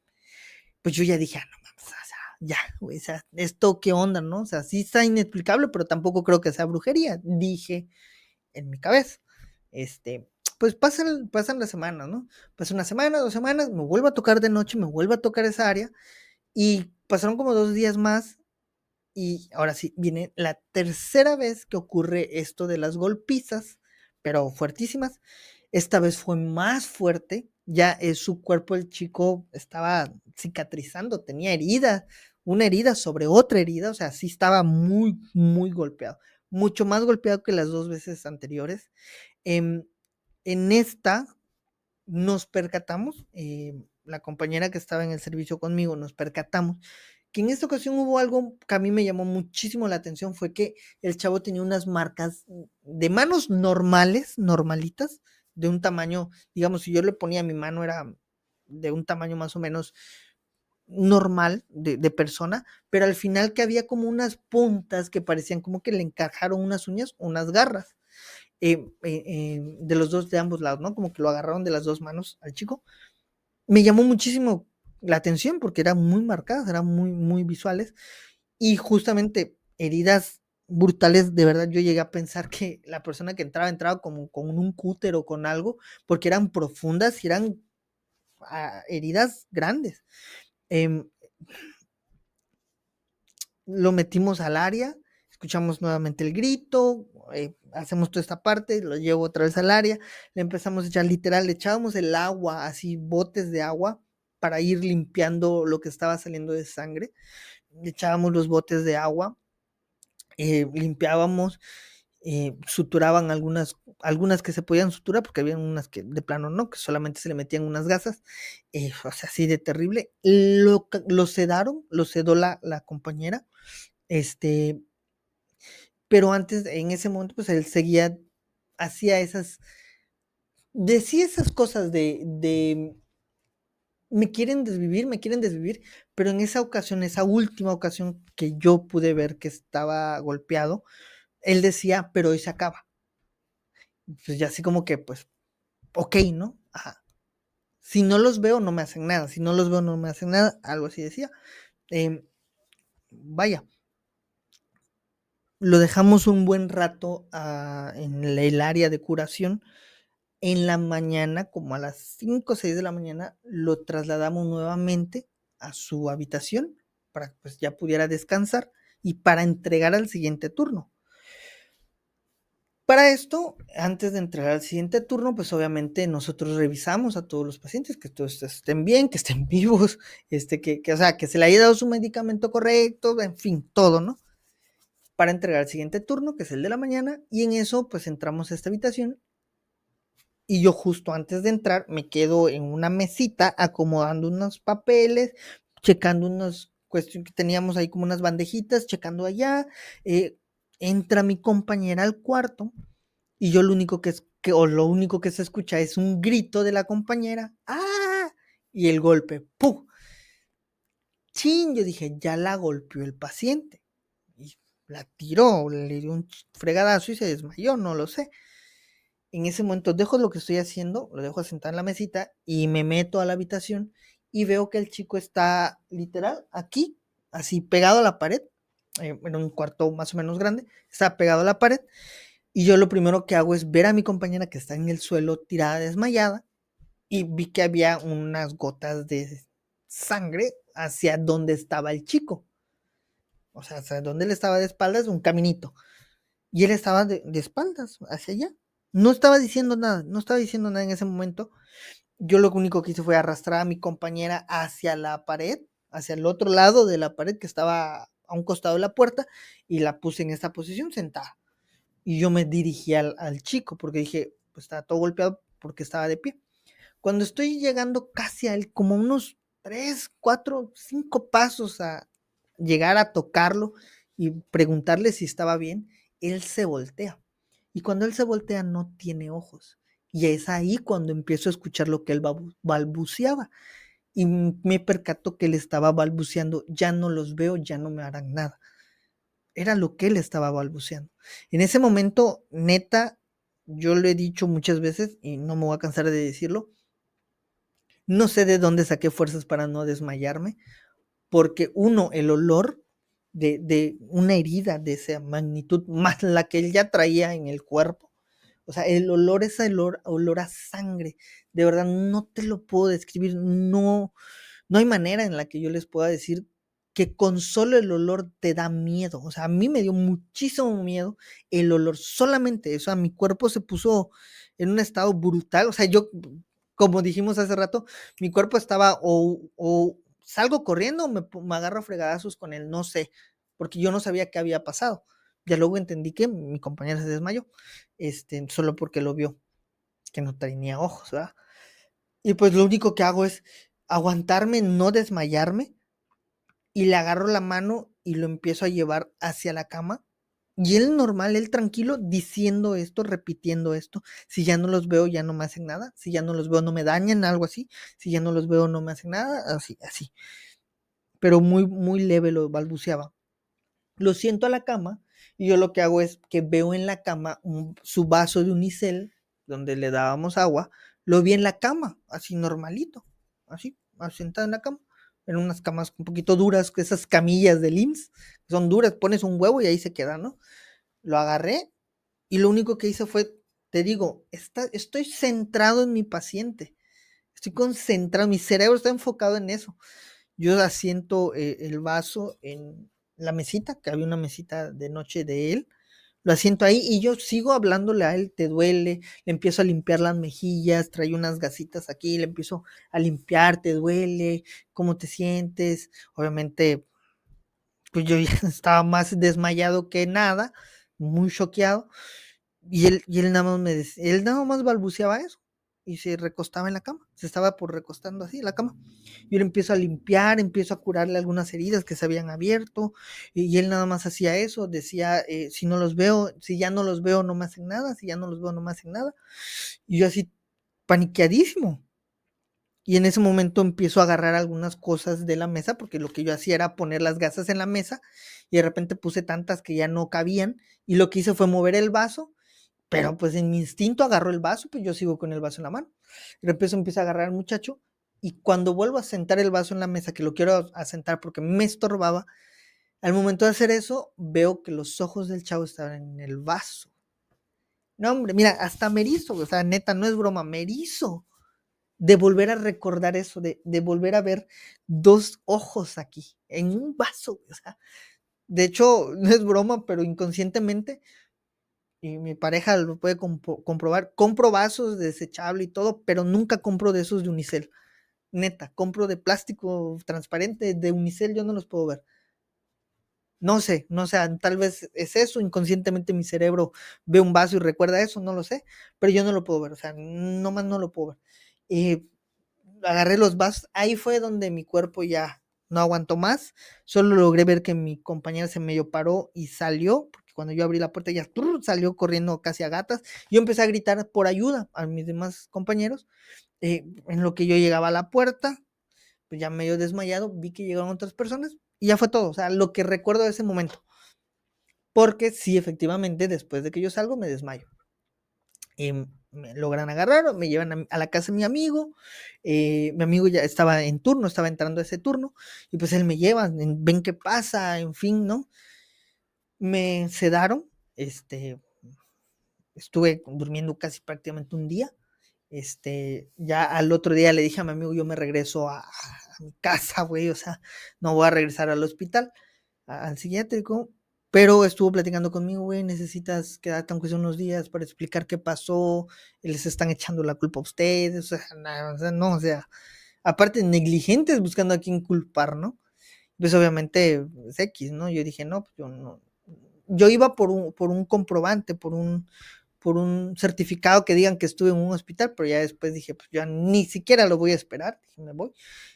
Pues yo ya dije, no mames, o sea, ya, güey, o sea, esto qué onda, ¿no? O sea, sí está inexplicable, pero tampoco creo que sea brujería, dije en mi cabeza. Este, pues pasan las semanas, ¿no? Pasa una semana, 2 semanas, me vuelvo a tocar de noche, me vuelve a tocar esa área y pasaron como 2 días más Y ahora sí, viene la tercera vez que ocurre esto de las golpizas, pero fuertísimas. Esta vez fue más fuerte, ya su cuerpo, el chico estaba cicatrizando, tenía herida, una herida sobre otra herida, o sea, sí estaba muy, muy golpeado, mucho más golpeado que las 2 veces anteriores. Em, en esta nos percatamos, la compañera que estaba en el servicio conmigo, nos percatamos que en esta ocasión hubo algo que a mí me llamó muchísimo la atención, fue que el chavo tenía unas marcas de manos normales, normalitas, de un tamaño, digamos, si yo le ponía mi mano era de un tamaño más o menos normal de persona, pero al final que había como unas puntas que parecían como que le encajaron unas uñas, unas garras. De los dos, de ambos lados, ¿no? Como que lo agarraron de las dos manos al chico. Me llamó muchísimo la atención porque eran muy marcadas, eran muy, muy visuales y justamente heridas brutales, de verdad yo llegué a pensar que la persona que entraba como con un cúter o con algo, porque eran profundas y eran heridas grandes. Eh, lo metimos al área, escuchamos nuevamente el grito, hacemos toda esta parte, lo llevo otra vez al área, le empezamos a echar literal, le echábamos el agua, así botes de agua, para ir limpiando lo que estaba saliendo de sangre, le echábamos los botes de agua, limpiábamos, suturaban algunas que se podían suturar, porque había unas que de plano no, que solamente se le metían unas gasas, o sea, así de terrible. Lo sedaron, lo sedó la compañera, este, pero antes, en ese momento, pues él seguía, hacía decía esas cosas de me quieren desvivir, pero en esa ocasión, esa última ocasión que yo pude ver que estaba golpeado, él decía, pero hoy se acaba. Pues ya así como que, pues, ok, ¿no? Ajá. Si no los veo, no me hacen nada. Si no los veo, no me hacen nada. Algo así decía. Vaya, lo dejamos un buen rato en el área de curación. En la mañana, como a las 5 o 6 de la mañana, lo trasladamos nuevamente a su habitación para que pues, ya pudiera descansar y para entregar al siguiente turno. Para esto, antes de entregar al siguiente turno, pues obviamente nosotros revisamos a todos los pacientes, que todos estén bien, que estén vivos, o sea, que se le haya dado su medicamento correcto, en fin, todo, ¿no? Para entregar al siguiente turno, que es el de la mañana, y en eso, pues entramos a esta habitación y yo justo antes de entrar me quedo en una mesita acomodando unos papeles, checando unas cuestiones que teníamos ahí como unas bandejitas, checando allá. Entra mi compañera al cuarto y yo lo único o lo único que se escucha es un grito de la compañera, ¡ah! Y el golpe, ¡pum! ¡Chin! Yo dije, ya la golpeó el paciente. Y la tiró, le dio un fregadazo y se desmayó, no lo sé. En ese momento dejo lo que estoy haciendo, lo dejo sentado en la mesita y me meto a la habitación y veo que el chico está literal aquí, así pegado a la pared, en un cuarto más o menos grande, está pegado a la pared y yo lo primero que hago es ver a mi compañera que está en el suelo tirada desmayada y vi que había unas gotas de sangre hacia donde estaba el chico, o sea, hacia donde él estaba de espaldas, un caminito. Y él estaba de espaldas hacia allá. No estaba diciendo nada, no estaba diciendo nada en ese momento. Yo lo único que hice fue arrastrar a mi compañera hacia la pared, hacia el otro lado de la pared que estaba a un costado de la puerta y la puse en esta posición sentada. Y yo me dirigí al chico porque dije, pues estaba todo golpeado porque estaba de pie. Cuando estoy llegando casi a él, como unos 3, 4, 5 pasos a llegar a tocarlo y preguntarle si estaba bien, él se voltea. Y cuando él se voltea no tiene ojos. Y es ahí cuando empiezo a escuchar lo que él balbuceaba. Y me percato que él estaba balbuceando, ya no los veo, ya no me harán nada. Era lo que él estaba balbuceando. En ese momento, neta, yo lo he dicho muchas veces y no me voy a cansar de decirlo, no sé de dónde saqué fuerzas para no desmayarme, porque uno, el olor de una herida de esa magnitud, más la que él ya traía en el cuerpo, o sea, el olor, ese olor a sangre, de verdad no te lo puedo describir, no, no hay manera en la que yo les pueda decir que con solo el olor te da miedo. O sea, a mí me dio muchísimo miedo el olor, solamente eso. O sea, mi cuerpo se puso en un estado brutal. O sea, yo, como dijimos hace rato, mi cuerpo estaba o salgo corriendo o me agarro a fregadazos con él, no sé, porque yo no sabía qué había pasado. Ya luego entendí que mi compañera se desmayó, solo porque lo vio, que no tenía ojos, ¿verdad? Y pues lo único que hago es aguantarme, no desmayarme, y le agarro la mano y lo empiezo a llevar hacia la cama. Y él normal, él tranquilo, diciendo esto, repitiendo esto. Si ya no los veo, ya no me hacen nada. Si ya no los veo, no me dañan, algo así. Si ya no los veo, no me hacen nada. Así, así. Pero muy, muy leve lo balbuceaba. Lo siento a la cama y yo lo que hago es que veo en la cama su vaso de unicel donde le dábamos agua, lo vi en la cama, así normalito, así, sentado en la cama, en unas camas un poquito duras, que esas camillas del IMSS, son duras, pones un huevo y ahí se queda, ¿no? Lo agarré y lo único que hice fue, te digo, estoy centrado en mi paciente, estoy concentrado, mi cerebro está enfocado en eso. Yo asiento el vaso en la mesita, que había una mesita de noche de él, lo asiento ahí y yo sigo hablándole a él, te duele, le empiezo a limpiar las mejillas, trae unas gasitas aquí, le empiezo a limpiar, te duele, ¿cómo te sientes? Obviamente, pues yo ya estaba más desmayado que nada, muy choqueado, y él nada más él nada más balbuceaba eso, y se recostaba en la cama, se estaba por recostando así en la cama. Yo le empiezo a limpiar, empiezo a curarle algunas heridas que se habían abierto, y él nada más hacía eso, decía, si no los veo, si ya no los veo, no me hacen nada, si ya no los veo, no me hacen nada. Y yo así, paniqueadísimo. Y en ese momento empiezo a agarrar algunas cosas de la mesa, porque lo que yo hacía era poner las gasas en la mesa, y de repente puse tantas que ya no cabían, y lo que hice fue mover el vaso, pero pues en mi instinto agarró el vaso, pues yo sigo con el vaso en la mano. Y de repente empieza a agarrar al muchacho, y cuando vuelvo a sentar el vaso en la mesa, que lo quiero asentar porque me estorbaba, al momento de hacer eso, veo que los ojos del chavo estaban en el vaso. No, hombre, mira, hasta me erizo, o sea, neta, no es broma, me erizo de volver a recordar eso, de volver a ver dos ojos aquí, en un vaso. O sea, de hecho, no es broma, pero inconscientemente, y mi pareja lo puede comprobar, compro vasos desechables y todo, pero nunca compro de esos de unicel. Neta, compro de plástico transparente, de unicel yo no los puedo ver. No sé, no sé, tal vez es eso, inconscientemente mi cerebro ve un vaso y recuerda eso, no lo sé, pero yo no lo puedo ver, o sea, nomás no lo puedo ver. Agarré los vasos, ahí fue donde mi cuerpo ya no aguantó más, solo logré ver que mi compañera se medio paró y salió, porque cuando yo abrí la puerta ella salió corriendo casi a gatas, yo empecé a gritar por ayuda a mis demás compañeros, en lo que yo llegaba a la puerta, pues ya medio desmayado, vi que llegaron otras personas y ya fue todo, o sea, lo que recuerdo de ese momento, porque sí, efectivamente, después de que yo salgo me desmayo. Me logran agarrar, me llevan a la casa de mi amigo ya estaba en turno, estaba entrando a ese turno, y pues él me lleva, ven qué pasa, en fin, ¿no? Me sedaron, estuve durmiendo casi prácticamente un día, ya al otro día le dije a mi amigo, yo me regreso a mi casa, güey, o sea, no voy a regresar al hospital, al psiquiátrico, pero estuvo platicando conmigo, güey, necesitas quedarte aunque sea unos días para explicar qué pasó, les están echando la culpa a ustedes, o sea, no, o sea, no, o sea, aparte negligentes buscando a quién culpar, ¿no? Pues obviamente es X, ¿no? Yo dije, no, pues yo no, yo iba por un comprobante, por un certificado que digan que estuve en un hospital, pero ya después dije, pues ya ni siquiera lo voy a esperar, dije, me voy.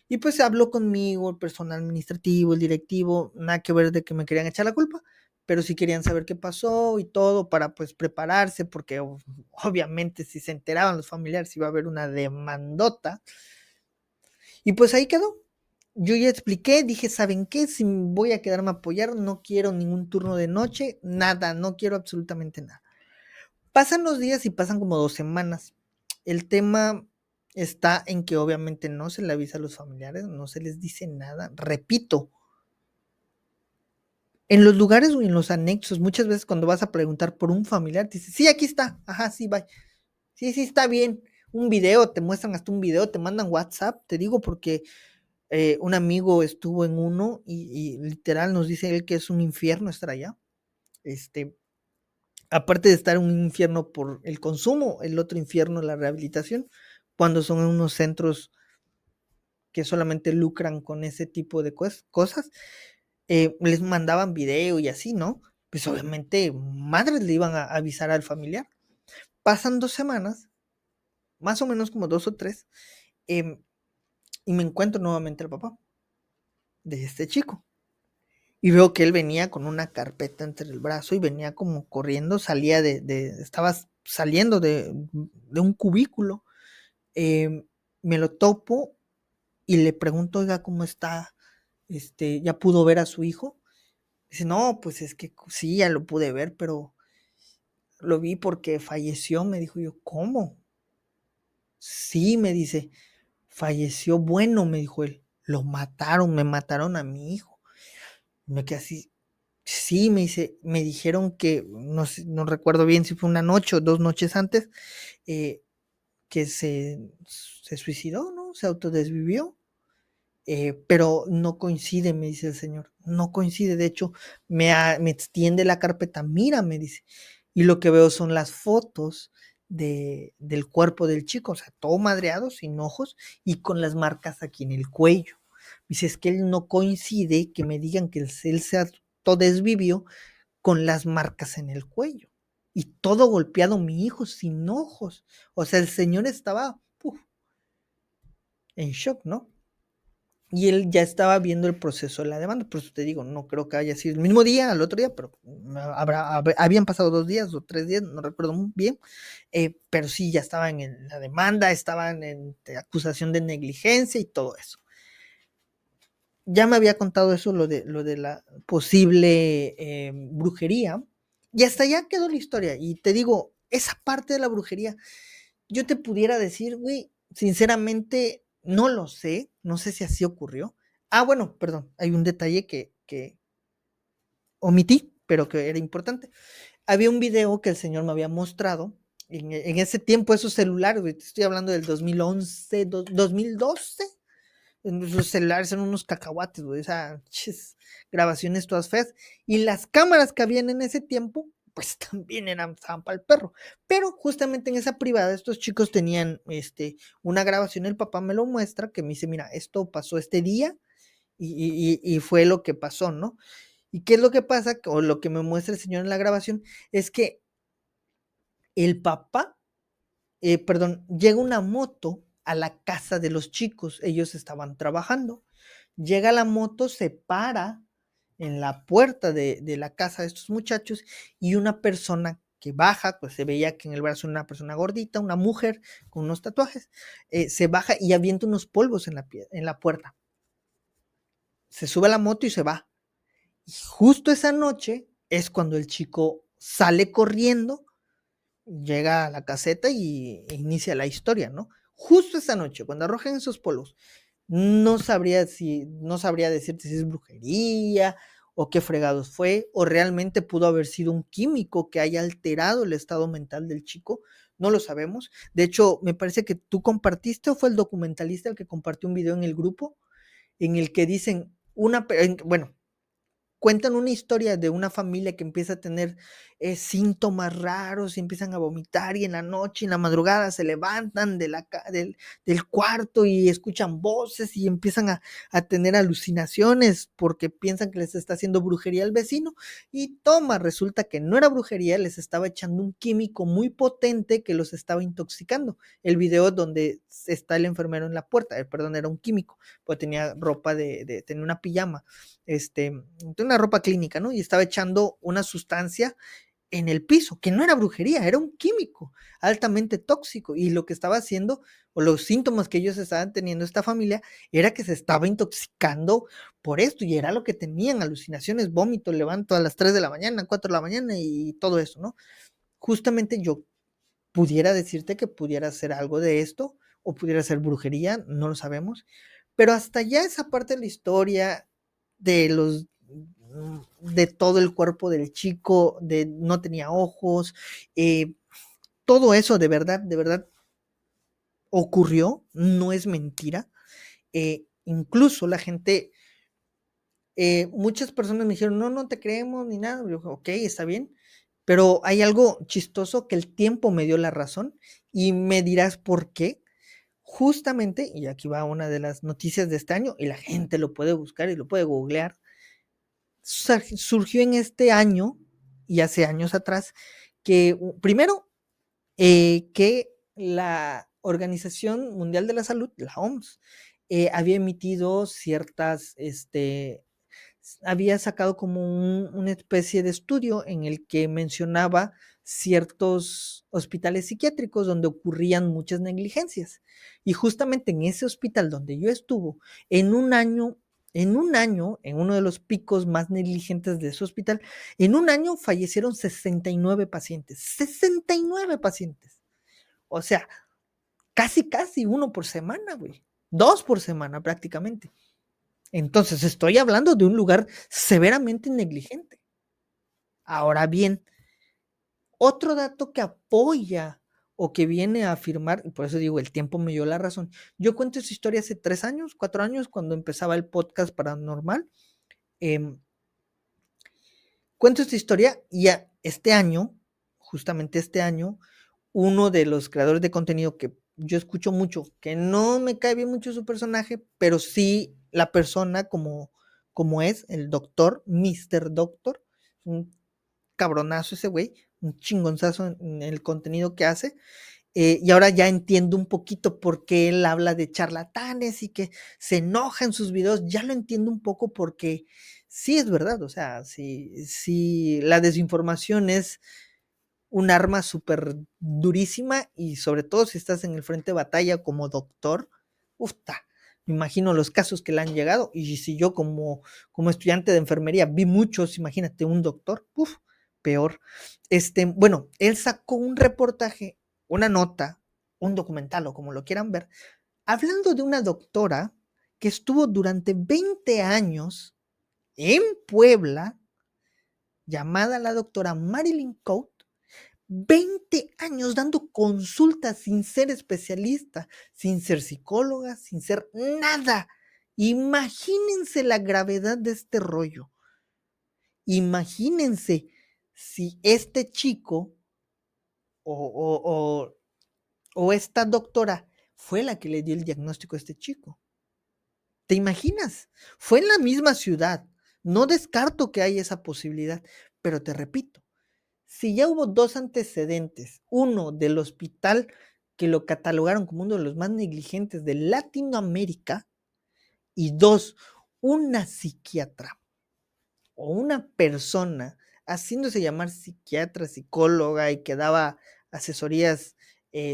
Y pues habló conmigo el personal administrativo, el directivo, nada que ver de que me querían echar la culpa, pero sí querían saber qué pasó y todo para pues prepararse, porque obviamente si se enteraban los familiares iba a haber una demandota. Y pues ahí quedó. Yo ya expliqué, dije, ¿saben qué? Si voy a quedarme a apoyar, no quiero ningún turno de noche, nada, no quiero absolutamente nada. Pasan los días y pasan como 2 semanas. El tema está en que obviamente no se le avisa a los familiares, no se les dice nada. Repito, en los lugares o en los anexos, muchas veces cuando vas a preguntar por un familiar, te dices, sí, aquí está, ajá, sí, bye. Sí, sí, está bien. Un video, te muestran hasta un video, te mandan WhatsApp, te digo, porque Un amigo estuvo en uno y literal nos dice él que es un infierno estar allá. Aparte de estar en un infierno por el consumo, el otro infierno es la rehabilitación, cuando son en unos centros que solamente lucran con ese tipo de cosas, les mandaban video y así, ¿no? Pues obviamente madres le iban a avisar al familiar. Pasan 2 semanas, más o menos como 2 o 3, em, y me encuentro nuevamente al papá de este chico. Y veo que él venía con una carpeta entre el brazo y venía como corriendo, salía estaba saliendo de un cubículo. Me lo topo y le pregunto, oiga, ¿cómo está? ¿Ya pudo ver a su hijo? Dice, no, pues es que sí, ya lo pude ver, pero lo vi porque falleció. Me dijo yo, ¿cómo? Sí, me dice, falleció. Bueno, me dijo él, lo mataron, me mataron a mi hijo. Me quedé así. Sí, me dice, me dijeron que, no sé, no recuerdo bien si fue una noche o 2 noches antes, eh, que se suicidó, ¿no? Se autodesvivió. Pero no coincide, me dice el señor, no coincide. De hecho, me extiende la carpeta, mira, me dice, y lo que veo son las fotos del cuerpo del chico, o sea, todo madreado, sin ojos y con las marcas aquí en el cuello. Dice, es que él no coincide que me digan que él se autodesvivió con las marcas en el cuello. Y todo golpeado, mi hijo sin ojos. O sea, el señor estaba en shock, ¿no? Y él ya estaba viendo el proceso de la demanda. Por eso te digo, no creo que haya sido el mismo día, al otro día, pero habían pasado 2 días o 3 días, no recuerdo muy bien. Pero sí, ya estaban en la demanda, estaban en acusación de negligencia y todo eso. Ya me había contado eso, lo de la posible brujería, y hasta allá quedó la historia. Y te digo, esa parte de la brujería, yo te pudiera decir, güey, sinceramente, no lo sé, no sé si así ocurrió. Bueno, perdón, hay un detalle que omití, pero que era importante. Había un video que el señor me había mostrado en ese tiempo, esos celulares, güey, te estoy hablando del 2011, 2012. Los celulares eran unos cacahuates, güey, o sea, grabaciones todas feas. Y las cámaras que habían en ese tiempo, pues también estaban para el perro. Pero justamente en esa privada, estos chicos tenían una grabación, el papá me lo muestra, que me dice, mira, esto pasó este día y fue lo que pasó, ¿no? ¿Y qué es lo que pasa? O lo que me muestra el señor en la grabación, es que el papá, perdón, llega una moto a la casa de los chicos, ellos estaban trabajando. Llega la moto, se para en la puerta de la casa de estos muchachos y una persona que baja, pues se veía que en el brazo una persona gordita, una mujer con unos tatuajes, se baja y avienta unos polvos en la puerta. Se sube a la moto y se va. Y justo esa noche es cuando el chico sale corriendo, llega a la caseta y inicia la historia, ¿no? Justo esa noche, cuando arrojan esos polvos, no sabría decirte si es brujería o qué fregados fue, o realmente pudo haber sido un químico que haya alterado el estado mental del chico, no lo sabemos. De hecho, me parece que tú compartiste o fue el documentalista el que compartió un video en el grupo en el que dicen bueno, cuentan una historia de una familia que empieza a tener síntomas raros y empiezan a vomitar y en la noche, en la madrugada se levantan del cuarto y escuchan voces y empiezan a tener alucinaciones porque piensan que les está haciendo brujería al vecino y resulta que no era brujería, les estaba echando un químico muy potente que los estaba intoxicando. El video donde está el enfermero en la puerta, perdón, era un químico, pues tenía ropa tenía una pijama, una ropa clínica, ¿no? Y estaba echando una sustancia en el piso, que no era brujería, era un químico altamente tóxico. Y lo que estaba haciendo, o los síntomas que ellos estaban teniendo, esta familia, era que se estaba intoxicando por esto, y era lo que tenían, alucinaciones, vómito, levanto a las 3 de la mañana, 4 de la mañana, y todo eso, ¿no? Justamente yo pudiera decirte que pudiera ser algo de esto, o pudiera ser brujería, no lo sabemos, pero hasta ya esa parte de la historia de de todo el cuerpo del chico, de no tenía ojos, todo eso de verdad ocurrió, no es mentira. incluso la gente, muchas personas me dijeron, no, no te creemos ni nada. Yo dije, ok, está bien, pero hay algo chistoso que el tiempo me dio la razón y me dirás por qué. Justamente, y aquí va una de las noticias de este año, y la gente lo puede buscar y lo puede googlear, surgió en este año y hace años atrás que primero que la Organización Mundial de la Salud, la OMS, había emitido ciertas, había sacado como una especie de estudio en el que mencionaba ciertos hospitales psiquiátricos donde ocurrían muchas negligencias. Y justamente en ese hospital donde yo estuve, en un año, en uno de los picos más negligentes de ese hospital, en un año fallecieron 69 pacientes. 69 pacientes. O sea, casi uno por semana, güey. Dos por semana prácticamente. Entonces, estoy hablando de un lugar severamente negligente. Ahora bien, otro dato que apoya o que viene a afirmar, y por eso digo, el tiempo me dio la razón. Yo cuento esa historia hace 3 años, 4 años, cuando empezaba el podcast paranormal. Eh, Cuento esta historia y este año, justamente este año, uno de los creadores de contenido que yo escucho mucho, que no me cae bien mucho su personaje, pero sí la persona como es, el doctor, Mr. Doctor, un cabronazo ese güey, un chingonzazo en el contenido que hace. Y ahora ya entiendo un poquito por qué él habla de charlatanes y que se enoja en sus videos. Ya lo entiendo un poco porque sí es verdad. O sea, si la desinformación es un arma súper durísima y sobre todo si estás en el frente de batalla como doctor, ufta, me imagino los casos que le han llegado y si yo como estudiante de enfermería vi muchos, imagínate un doctor, uf, peor. Bueno, él sacó un reportaje, una nota, un documental o como lo quieran ver, hablando de una doctora que estuvo durante 20 años en Puebla, llamada la doctora Marilyn Coate, 20 años dando consultas sin ser especialista, sin ser psicóloga, sin ser nada. Imagínense la gravedad de este rollo. Imagínense si este chico o, o, o esta doctora fue la que le dio el diagnóstico a este chico. ¿Te imaginas? Fue en la misma ciudad. No descarto que haya esa posibilidad, pero te repito, si ya hubo dos antecedentes, uno del hospital que lo catalogaron como uno de los más negligentes de Latinoamérica, y dos, una psiquiatra o una persona haciéndose llamar psiquiatra, psicóloga y que daba asesorías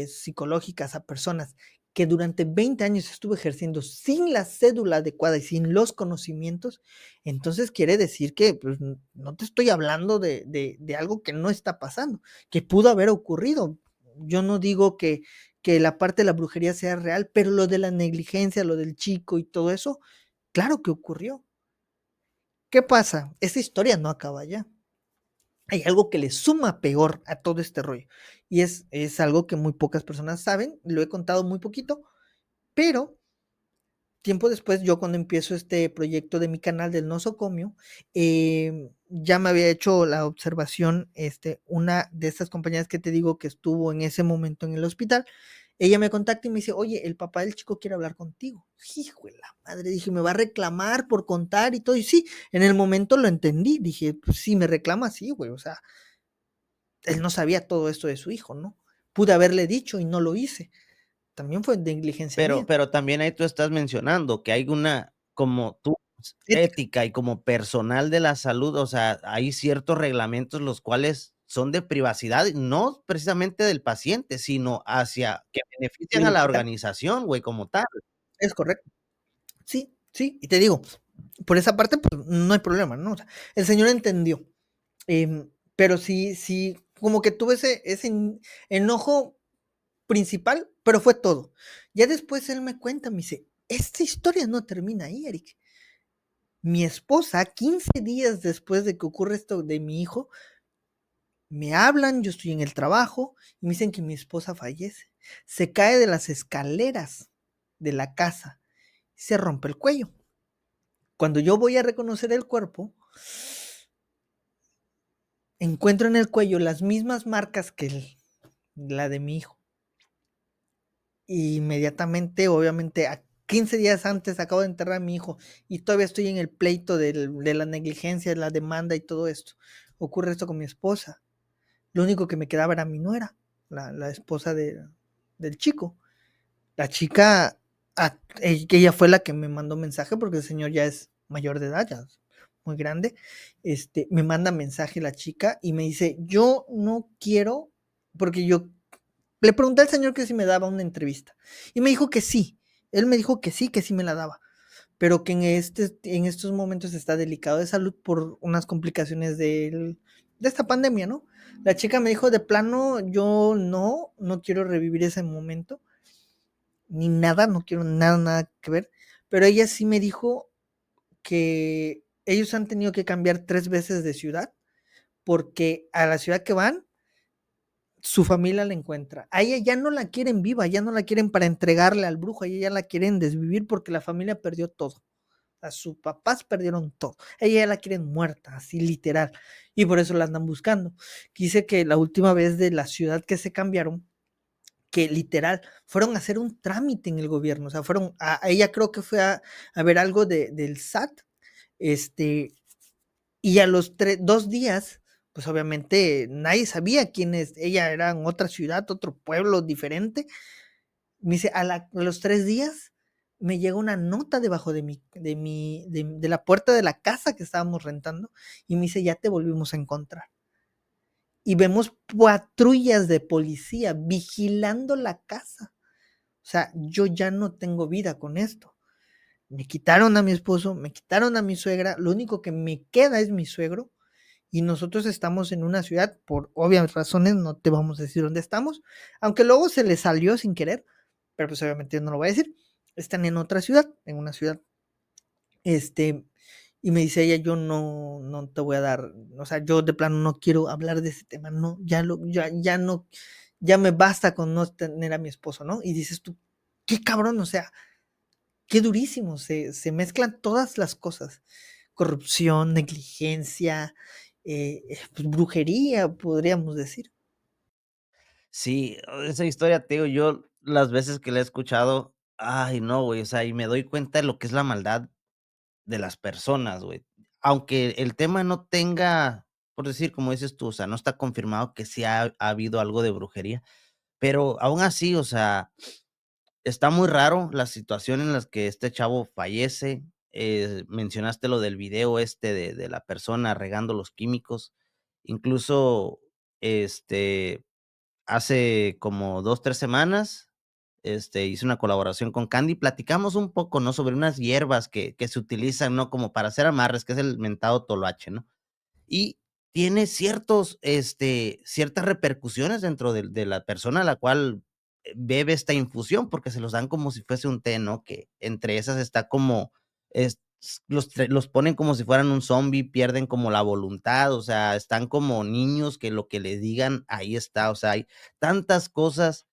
psicológicas a personas que durante 20 años estuvo ejerciendo sin la cédula adecuada y sin los conocimientos, entonces quiere decir que pues, no te estoy hablando de algo que no está pasando, que pudo haber ocurrido. Yo no digo que la parte de la brujería sea real, pero lo de la negligencia, lo del chico y todo eso, claro que ocurrió. ¿Qué pasa? Esta historia no acaba ya. Hay algo que le suma peor a todo este rollo. Y es algo que muy pocas personas saben, lo he contado muy poquito, pero tiempo después, yo cuando empiezo este proyecto de mi canal del nosocomio, ya me había hecho la observación, una de estas compañeras que te digo que estuvo en ese momento en el hospital, ella me contacta y me dice, oye, el papá del chico quiere hablar contigo. Hijo de la madre, dije, me va a reclamar por contar y todo. Y sí, en el momento lo entendí, dije, pues sí, me reclama, sí, güey, o sea, él no sabía todo esto de su hijo, ¿no? Pude haberle dicho y no lo hice. También fue negligencia Pero mía. pero también ahí tú estás mencionando que hay una como tú Ética. ética y como personal de la salud, o sea, hay ciertos reglamentos los cuales son de privacidad, no precisamente del paciente, sino hacia que benefician Del a la hospital. organización, güey, como tal. Es correcto. Sí, sí, y te digo, por esa parte, pues no hay problema, ¿no? O sea, el señor entendió. Pero sí, sí, como que tuve ese enojo principal, pero fue todo. Ya después él me cuenta, me dice, esta historia no termina ahí, Eric. Mi esposa, 15 días después de que ocurre esto de mi hijo, me hablan, yo estoy en el trabajo, y me dicen que mi esposa fallece. Se cae de las escaleras de la casa. se rompe el cuello. Cuando yo voy a reconocer el cuerpo, encuentro en el cuello las mismas marcas que la de mi hijo. Y inmediatamente, obviamente, a 15 días antes acabo de enterrar a mi hijo y todavía estoy en el pleito de la negligencia, de la demanda y todo esto. Ocurre esto con mi esposa. Lo único que me quedaba era mi nuera, la esposa del chico. La chica, ella fue la que me mandó mensaje porque el señor ya es mayor de edad, ya es muy grande. Me manda mensaje la chica y me dice, yo no quiero, porque yo le pregunté al señor que si me daba una entrevista y me dijo que sí. Él me dijo que sí me la daba, pero que en estos momentos está delicado de salud por unas complicaciones de esta pandemia, ¿no? La chica me dijo de plano, yo no quiero revivir ese momento, ni nada, no quiero nada, nada que ver, pero ella sí me dijo que ellos han tenido que cambiar 3 veces de ciudad porque a la ciudad que van su familia la encuentra. A ella ya no la quieren viva, ya no la quieren para entregarle al brujo, a ella ya la quieren desvivir porque la familia perdió todo. A sus papás perdieron todo. A ella ya la quieren muerta, así literal. Y por eso la andan buscando. Dice que la última vez de la ciudad que se cambiaron, que literal fueron a hacer un trámite en el gobierno. O sea, fueron a ella creo que fue a ver algo del SAT. Y a los 2 días, pues obviamente nadie sabía quién es. Ella era en otra ciudad, otro pueblo diferente. Me dice, a los 3 días me llega una nota debajo de la puerta de la casa que estábamos rentando y me dice, ya te volvimos a encontrar. Y vemos patrullas de policía vigilando la casa. O sea, yo ya no tengo vida con esto. Me quitaron a mi esposo, me quitaron a mi suegra, lo único que me queda es mi suegro y nosotros estamos en una ciudad, por obvias razones, no te vamos a decir dónde estamos, aunque luego se le salió sin querer, pero pues obviamente no lo voy a decir. Están en otra ciudad, en una ciudad, este, y me dice ella, yo no te voy a dar, o sea, yo de plano no quiero hablar de ese tema, no, ya no, ya me basta con no tener a mi esposo, ¿no? Y dices tú, qué cabrón, o sea, qué durísimo, se mezclan todas las cosas, corrupción, negligencia, pues, brujería, podríamos decir. Sí, esa historia, te digo, yo las veces que la he escuchado, ay, no, güey, o sea, y me doy cuenta de lo que es la maldad de las personas, güey. Aunque el tema no tenga, por decir, como dices tú, o sea, no está confirmado que sí ha habido algo de brujería, pero aún así, o sea, está muy raro la situación en las que este chavo fallece. Mencionaste lo del video este de la persona regando los químicos. Incluso, hace como 2 3 semanas, hice una colaboración con Candy. Platicamos un poco, ¿no? Sobre unas hierbas que se utilizan, ¿no? Como para hacer amarres, que es el mentado toloache, ¿no? Y tiene ciertas repercusiones dentro de la persona a la cual bebe esta infusión, porque se los dan como si fuese un té, ¿no? Que entre esas está como, los ponen como si fueran un zombie, pierden como la voluntad, o sea, están como niños que lo que le digan, ahí está, o sea, hay tantas cosas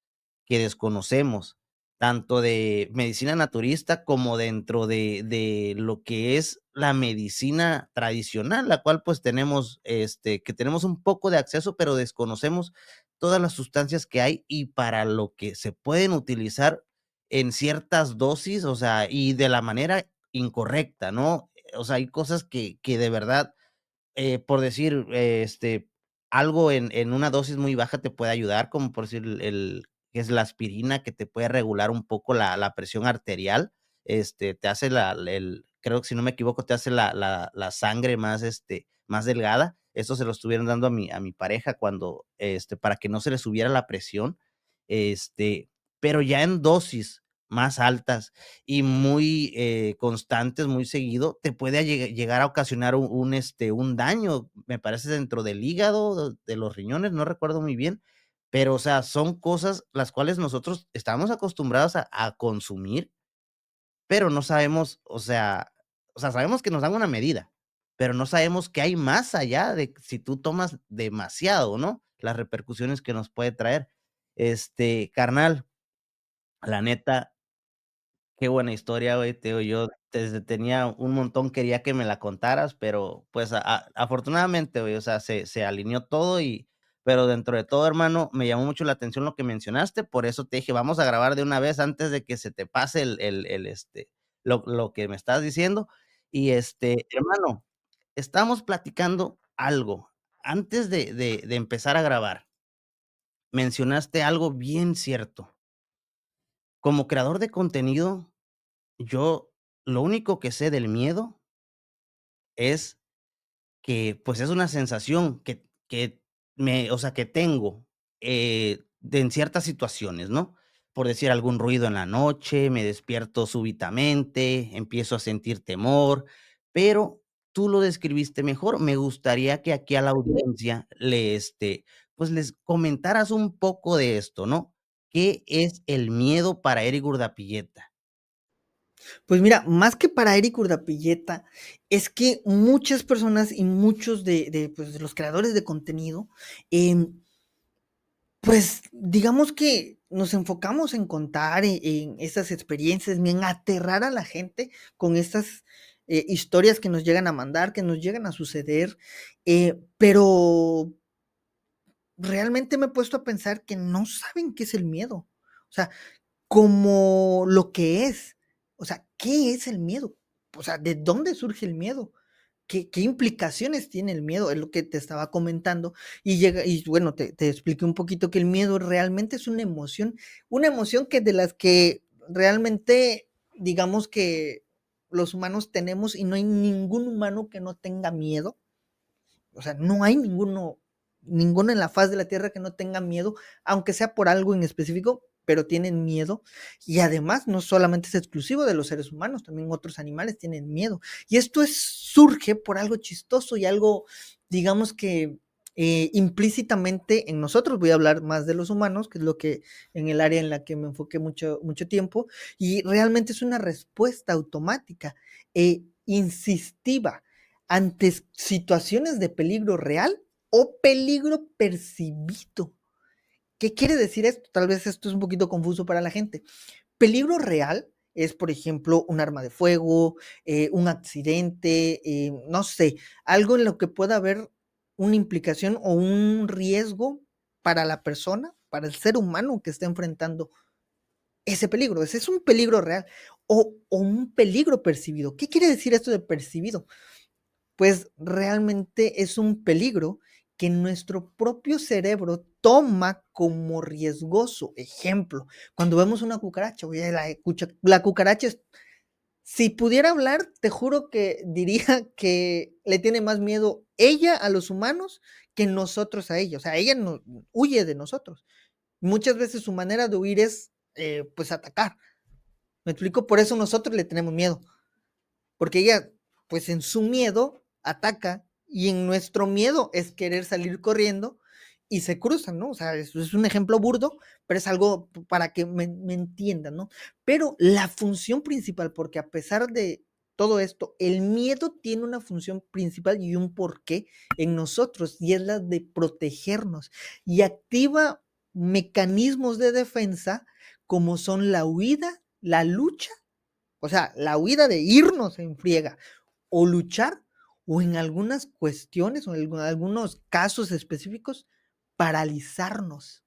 que desconocemos, tanto de medicina naturista como dentro de lo que es la medicina tradicional, la cual pues tenemos, que tenemos un poco de acceso, pero desconocemos todas las sustancias que hay y para lo que se pueden utilizar en ciertas dosis, o sea, y de la manera incorrecta, ¿no? O sea, hay cosas que de verdad por decir, algo en una dosis muy baja te puede ayudar, como por decir el que es la aspirina, que te puede regular un poco la presión arterial, te hace creo que si no me equivoco, te hace la sangre más, más delgada. Eso se lo estuvieron dando a mi pareja cuando, para que no se le subiera la presión, este, pero ya en dosis más altas y muy, constantes, muy seguido, te puede llegar a ocasionar un daño, me parece, dentro del hígado, de los riñones, no recuerdo muy bien, pero, o sea, son cosas las cuales nosotros estamos acostumbrados a consumir, pero no sabemos, o sea, sabemos que nos dan una medida, pero no sabemos qué hay más allá de si tú tomas demasiado, ¿no? Las repercusiones que nos puede traer. Carnal, la neta, Qué buena historia, güey, te digo, yo desde tenía un montón, quería que me la contaras, pero, pues, afortunadamente, güey, o sea, se alineó todo pero dentro de todo, hermano, me llamó mucho la atención lo que mencionaste, por eso te dije: "Vamos a grabar de una vez antes de que se te pase lo que me estás diciendo". Y, hermano, estábamos platicando algo, antes de empezar a grabar, mencionaste algo bien cierto. Como creador de contenido, yo lo único que sé del miedo es que, pues, es una sensación que o sea, que tengo, en ciertas situaciones, ¿no? Por decir, algún ruido en la noche, me despierto súbitamente, empiezo a sentir temor, pero tú lo describiste mejor. Me gustaría que aquí a la audiencia pues, les comentaras un poco de esto, ¿no? ¿Qué es el miedo para Eric Urdapilleta? Pues mira, más que para Eric Urdapilleta, es que muchas personas y muchos pues, de los creadores de contenido, pues, digamos que nos enfocamos en contar en esas experiencias, ni en aterrar a la gente con estas, historias que nos llegan a mandar, que nos llegan a suceder, pero realmente me he puesto a pensar que no saben qué es el miedo. O sea, como lo que es. O sea, ¿qué es el miedo? O sea, ¿de dónde surge el miedo? ¿Qué implicaciones tiene el miedo? Es lo que te estaba comentando. Y bueno, te expliqué un poquito que el miedo realmente es una emoción que de las que realmente, digamos que los humanos tenemos y no hay ningún humano que no tenga miedo. O sea, no hay ninguno en la faz de la tierra que no tenga miedo, aunque sea por algo en específico, pero tienen miedo. Y además, no solamente es exclusivo de los seres humanos, también otros animales tienen miedo. Y esto surge por algo chistoso y algo, digamos que implícitamente en nosotros. Voy a hablar más de los humanos, que es lo que en el área en la que me enfoqué mucho tiempo, y realmente es una respuesta automática e insistiva ante situaciones de peligro real o peligro percibido. ¿Qué quiere decir esto? Tal vez esto es un poquito confuso para la gente. Peligro real es, por ejemplo, un arma de fuego, un accidente, no sé, algo en lo que pueda haber una implicación o un riesgo para la persona, para el ser humano que está enfrentando ese peligro. Ese es un peligro real o un peligro percibido. ¿Qué quiere decir esto de percibido? Pues realmente es un peligro que nuestro propio cerebro toma como riesgoso. Ejemplo, cuando vemos una cucaracha, oye, la cucaracha, si pudiera hablar, te juro que diría que le tiene más miedo ella a los humanos que nosotros a ella. O sea, ella no, huye de nosotros. Muchas veces su manera de huir es, pues, atacar. ¿Me explico? Por eso nosotros le tenemos miedo. Porque ella, pues en su miedo, ataca y en nuestro miedo es querer salir corriendo y se cruzan, ¿no? O sea, eso es un ejemplo burdo, pero es algo para que me entiendan, ¿no? Pero la función principal, porque a pesar de todo esto, el miedo tiene una función principal y un porqué en nosotros, y es la de protegernos y activa mecanismos de defensa como son la huida, la lucha, o sea, la huida de irnos en friega o luchar, o en algunas cuestiones o en algunos casos específicos, paralizarnos.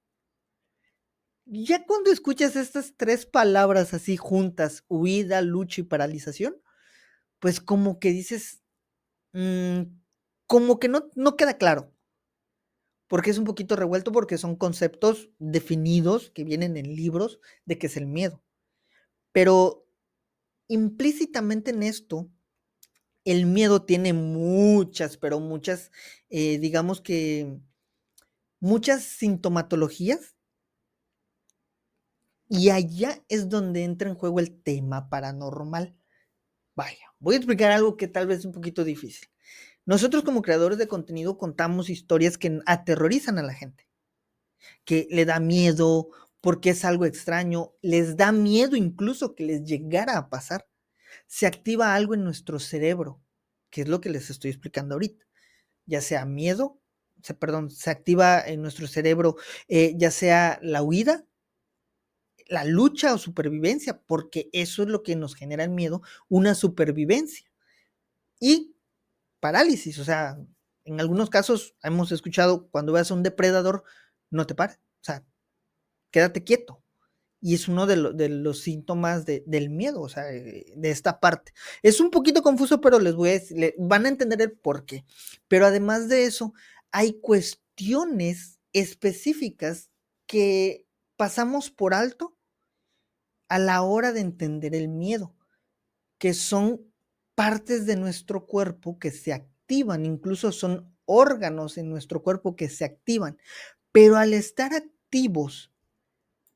Ya cuando escuchas estas 3 palabras así juntas, huida, lucha y paralización, pues como que dices, mm, como que no queda claro, porque es un poquito revuelto, porque son conceptos definidos que vienen en libros de qué es el miedo. Pero implícitamente en esto el miedo tiene muchas, pero muchas, digamos que muchas sintomatologías, y allá es donde entra en juego el tema paranormal. Vaya, voy a explicar algo que tal vez es un poquito difícil. Nosotros como creadores de contenido contamos historias que aterrorizan a la gente, que le da miedo porque es algo extraño, les da miedo incluso que les llegara a pasar. Se activa algo en nuestro cerebro, que es lo que les estoy explicando ahorita. Ya sea miedo, se activa en nuestro cerebro, ya sea la huida, la lucha o supervivencia, porque eso es lo que nos genera el miedo, una supervivencia. Y parálisis, o sea, en algunos casos hemos escuchado, cuando veas a un depredador, no te pares, o sea, quédate quieto. Y es uno de los síntomas del miedo, o sea, de esta parte. Es un poquito confuso, pero les voy a decir, van a entender el por qué. Pero además de eso, hay cuestiones específicas que pasamos por alto a la hora de entender el miedo, que son partes de nuestro cuerpo que se activan, incluso son órganos en nuestro cuerpo que se activan, pero al estar activos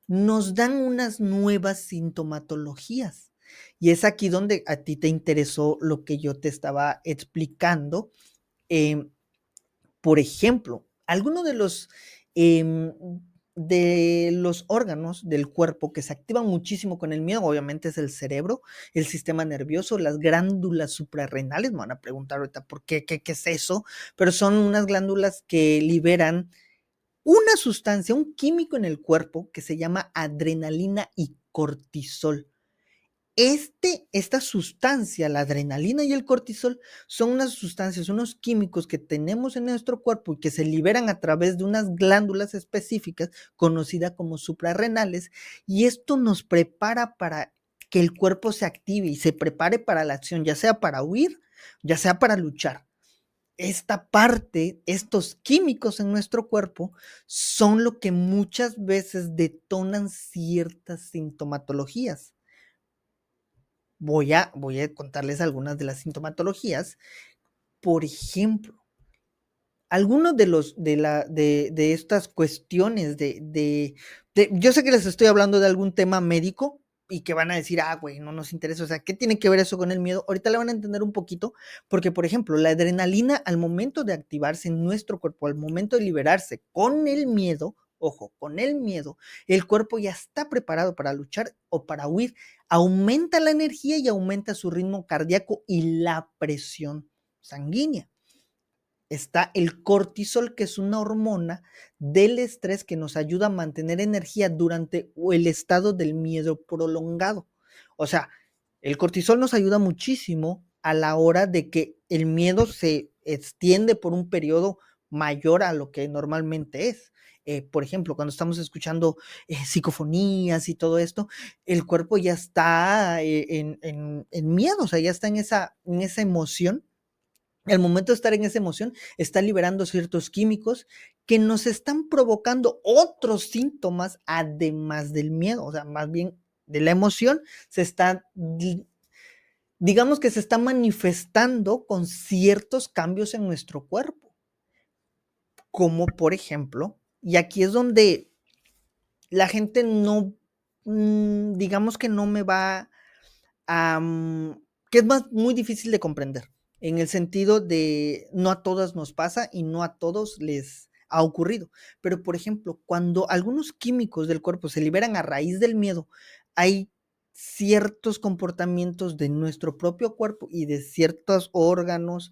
nos dan unas nuevas sintomatologías. Y es aquí donde a ti te interesó lo que yo te estaba explicando. Eh, por ejemplo, alguno eh, de los órganos del cuerpo que se activan muchísimo con el miedo, obviamente es el cerebro, el sistema nervioso, las glándulas suprarrenales. Me van a preguntar ahorita por qué es eso, pero son unas glándulas que liberan una sustancia, un químico en el cuerpo que se llama adrenalina y cortisol. Esta sustancia, la adrenalina y el cortisol, son unas sustancias, unos químicos que tenemos en nuestro cuerpo y que se liberan a través de unas glándulas específicas conocidas como suprarrenales, y esto nos prepara para que el cuerpo se active y se prepare para la acción, ya sea para huir, ya sea para luchar. Esta parte, estos químicos en nuestro cuerpo son lo que muchas veces detonan ciertas sintomatologías. Voy a contarles algunas de las sintomatologías. Por ejemplo, algunos de estas cuestiones yo sé que les estoy hablando de algún tema médico y que van a decir, güey, no nos interesa, o sea, ¿qué tiene que ver eso con el miedo? Ahorita le van a entender un poquito, porque, por ejemplo, la adrenalina al momento de activarse en nuestro cuerpo, al momento de liberarse con el miedo, ojo, con el miedo, el cuerpo ya está preparado para luchar o para huir, aumenta la energía y aumenta su ritmo cardíaco y la presión sanguínea. Está el cortisol, que es una hormona del estrés que nos ayuda a mantener energía durante el estado del miedo prolongado. O sea, el cortisol nos ayuda muchísimo a la hora de que el miedo se extiende por un periodo mayor a lo que normalmente es. Por ejemplo, cuando estamos escuchando psicofonías y todo esto, el cuerpo ya está en miedo, o sea, ya está en esa emoción. Al momento de estar en esa emoción, está liberando ciertos químicos que nos están provocando otros síntomas además del miedo, o sea, más bien de la emoción, digamos que se está manifestando con ciertos cambios en nuestro cuerpo, como por ejemplo, y aquí es donde la gente no, digamos que no me va a, que es muy difícil de comprender, en el sentido de no a todas nos pasa y no a todos les ha ocurrido. Pero, por ejemplo, cuando algunos químicos del cuerpo se liberan a raíz del miedo, hay ciertos comportamientos de nuestro propio cuerpo y de ciertos órganos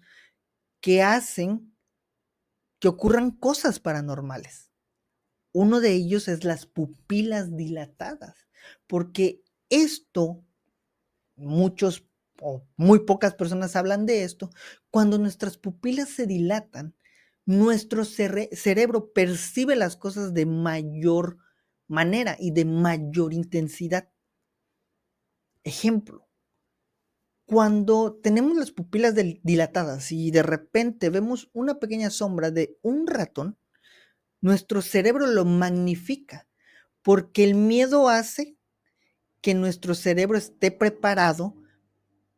que hacen que ocurran cosas paranormales. Uno de ellos es las pupilas dilatadas, porque esto muchos o muy pocas personas hablan de esto. Cuando nuestras pupilas se dilatan, nuestro cerebro percibe las cosas de mayor manera y de mayor intensidad. Ejemplo, cuando tenemos las pupilas dilatadas y de repente vemos una pequeña sombra de un ratón, nuestro cerebro lo magnifica, porque el miedo hace que nuestro cerebro esté preparado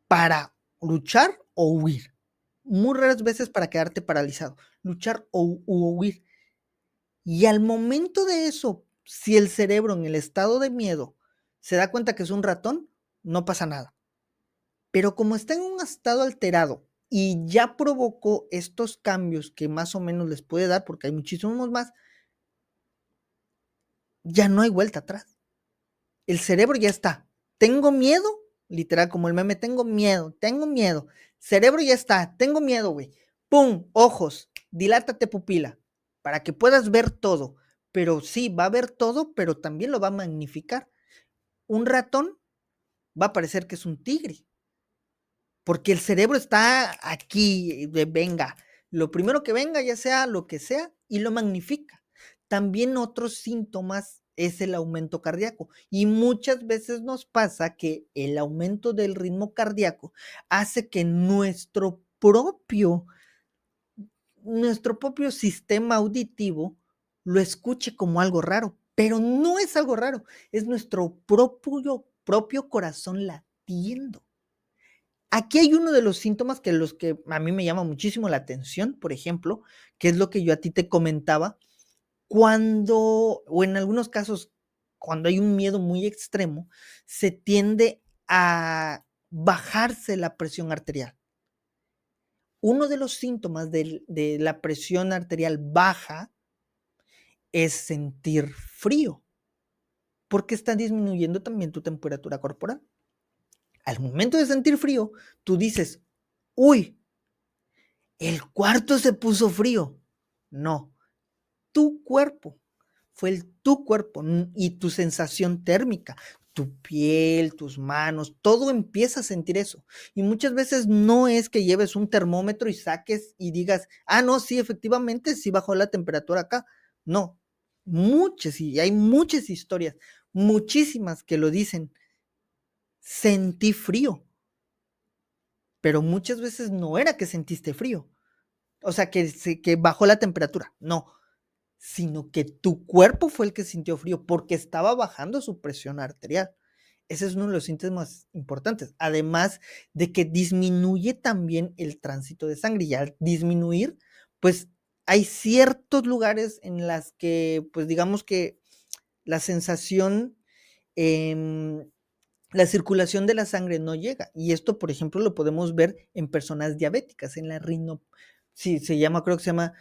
para luchar o huir. Muy raras veces para quedarte paralizado, luchar o huir. Y al momento de eso, si el cerebro en el estado de miedo se da cuenta que es un ratón, no pasa nada. Pero como está en un estado alterado y ya provocó estos cambios que más o menos les puede dar, porque hay muchísimos más, ya no hay vuelta atrás. El cerebro ya está. Tengo miedo, literal, como el meme, tengo miedo. Cerebro ya está, tengo miedo, güey. ¡Pum! Ojos, dilátate pupila, para que puedas ver todo. Pero sí, va a ver todo, pero también lo va a magnificar. un ratón va a parecer que es un tigre, porque el cerebro está aquí, de venga, lo primero que venga, ya sea lo que sea, y lo magnifica. También otros síntomas es el aumento cardíaco, y muchas veces nos pasa que el aumento del ritmo cardíaco hace que nuestro propio sistema auditivo lo escuche como algo raro, pero no es algo raro, es nuestro propio corazón latiendo. Aquí hay uno de los síntomas que los que a mí me llama muchísimo la atención, por ejemplo, que es lo que yo a ti te comentaba, cuando, o en algunos casos, cuando hay un miedo muy extremo, se tiende a bajarse la presión arterial. Uno de los síntomas de la presión arterial baja es sentir frío, porque está disminuyendo también tu temperatura corporal. Al momento de sentir frío, tú dices, uy, el cuarto se puso frío. No, tu cuerpo, tu cuerpo y tu sensación térmica, tu piel, tus manos, todo empieza a sentir eso. Y muchas veces no es que lleves un termómetro y saques y digas, ah, no, sí, efectivamente, sí bajó la temperatura acá. No, y hay muchas historias, muchísimas que lo dicen, sentí frío, pero muchas veces no era que sentiste frío, o sea, que bajó la temperatura, no, sino que tu cuerpo fue el que sintió frío porque estaba bajando su presión arterial. Ese es uno de los síntomas importantes, además de que disminuye también el tránsito de sangre, y al disminuir, pues hay ciertos lugares en las que, pues digamos que la sensación, la circulación de la sangre no llega. Y esto, por ejemplo, lo podemos ver en personas diabéticas, en la sí, creo que se llama,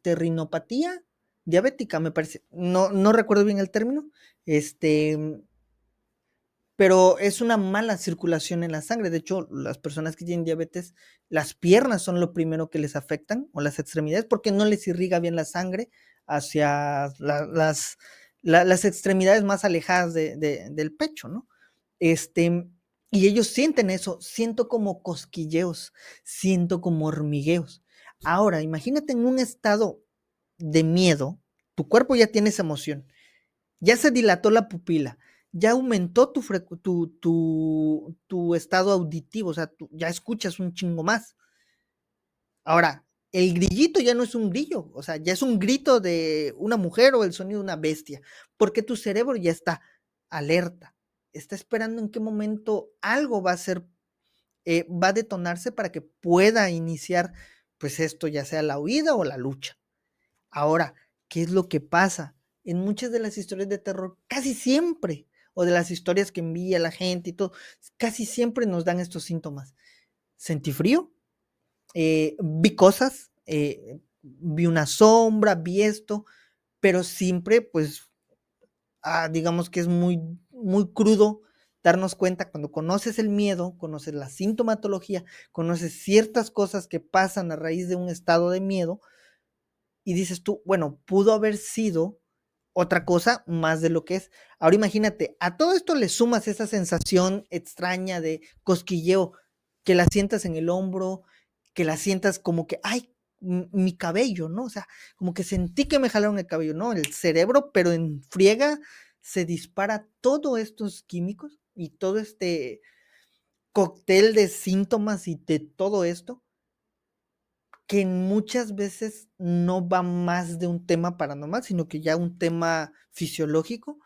rinopatía diabética, me parece. No recuerdo bien el término, pero es una mala circulación en la sangre. De hecho, las personas que tienen diabetes, las piernas son lo primero que les afectan, o las extremidades, porque no les irriga bien la sangre hacia las extremidades más alejadas del pecho, ¿no? Y ellos sienten eso, siento como cosquilleos, siento como hormigueos. Ahora, imagínate en un estado de miedo, tu cuerpo ya tiene esa emoción, ya se dilató la pupila, ya aumentó tu estado auditivo, o sea, ya escuchas un chingo más. Ahora, el grillito ya no es un grillo, o sea, ya es un grito de una mujer o el sonido de una bestia, porque tu cerebro ya está alerta, está esperando en qué momento algo va a detonarse para que pueda iniciar, pues esto, ya sea la huida o la lucha. Ahora, ¿qué es lo que pasa? En muchas de las historias de terror, casi siempre, o de las historias que envía la gente y todo, casi siempre nos dan estos síntomas. Sentí frío, vi cosas, vi una sombra, vi esto, pero siempre, pues, digamos que es muy, muy crudo darnos cuenta cuando conoces el miedo, conoces la sintomatología, conoces ciertas cosas que pasan a raíz de un estado de miedo, y dices tú, bueno, pudo haber sido otra cosa más de lo que es. Ahora imagínate, a todo esto le sumas esa sensación extraña de cosquilleo, que la sientas en el hombro, que la sientas como que, ay, mi cabello, ¿no? O sea, como que sentí que me jalaron el cabello, ¿no? El cerebro, pero en friega se dispara todos estos químicos y todo este cóctel de síntomas y de todo esto, que muchas veces no va más de un tema paranormal, sino que ya un tema fisiológico,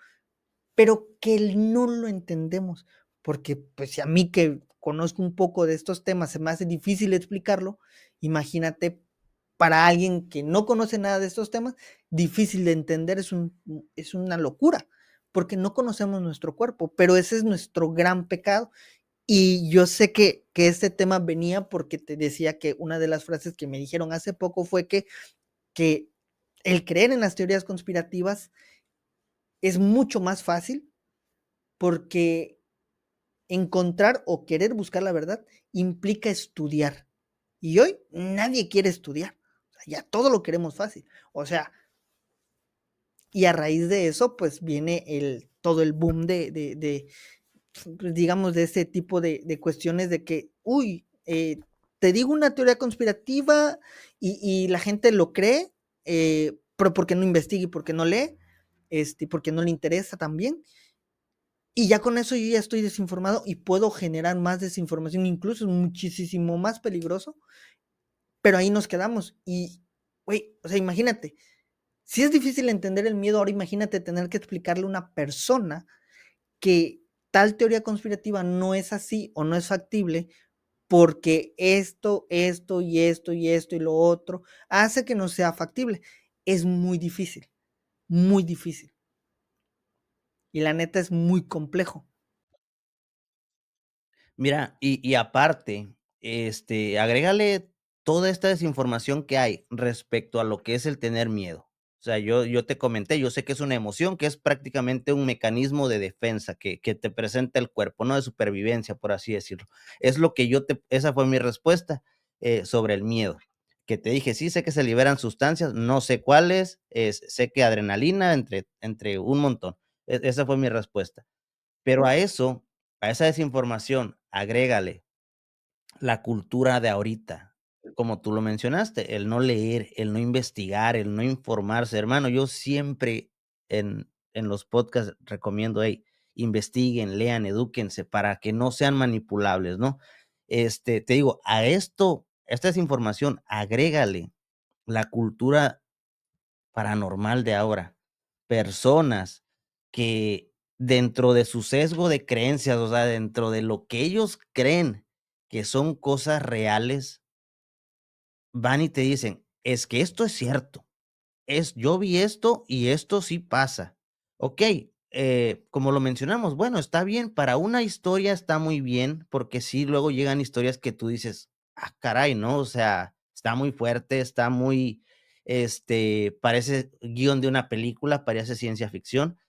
pero que no lo entendemos, porque pues si a mí, que conozco un poco de estos temas, se me hace difícil explicarlo, imagínate para alguien que no conoce nada de estos temas, difícil de entender, es una locura, porque no conocemos nuestro cuerpo, pero ese es nuestro gran pecado. Y yo sé que este tema venía porque te decía que una de las frases que me dijeron hace poco fue que el creer en las teorías conspirativas es mucho más fácil, porque encontrar o querer buscar la verdad implica estudiar. Y hoy nadie quiere estudiar. O sea, ya todo lo queremos fácil. O sea, y a raíz de eso, pues viene todo el boom pues, digamos, de ese tipo de cuestiones de que, uy, te digo una teoría conspirativa y la gente lo cree, pero porque no investiga y porque no lee, porque no le interesa también. Y ya con eso yo ya estoy desinformado y puedo generar más desinformación, incluso es muchísimo más peligroso, pero ahí nos quedamos. Y, güey, o sea, imagínate, si es difícil entender el miedo, ahora imagínate tener que explicarle a una persona que tal teoría conspirativa no es así o no es factible porque esto y esto y esto y lo otro hace que no sea factible. Es muy difícil, muy difícil. Y la neta es muy complejo. Mira, y aparte, agrégale toda esta desinformación que hay respecto a lo que es el tener miedo. O sea, yo te comenté, yo sé que es una emoción, que es prácticamente un mecanismo de defensa que te presenta el cuerpo, ¿no? De supervivencia, por así decirlo. Es lo que esa fue mi respuesta, sobre el miedo, que te dije, sí, sé que se liberan sustancias, no sé cuáles, sé que adrenalina, entre un montón. Esa fue mi respuesta. Pero a eso, a esa desinformación, agrégale la cultura de ahorita, como tú lo mencionaste, el no leer, el no investigar, el no informarse. Hermano, yo siempre en los podcasts recomiendo, hey, investiguen, lean, edúquense para que no sean manipulables, ¿no? Te digo, esta desinformación, agrégale la cultura paranormal de ahora. Personas que dentro de su sesgo de creencias, o sea, dentro de lo que ellos creen que son cosas reales, van y te dicen: "Es que esto es cierto, yo vi esto y esto sí pasa". Okey, como lo mencionamos, bueno, está bien, para una historia está muy bien, porque sí, luego llegan historias que tú dices: "Ah, caray", ¿no? O sea, está muy fuerte, está muy, parece guión de una película, parece ciencia ficción,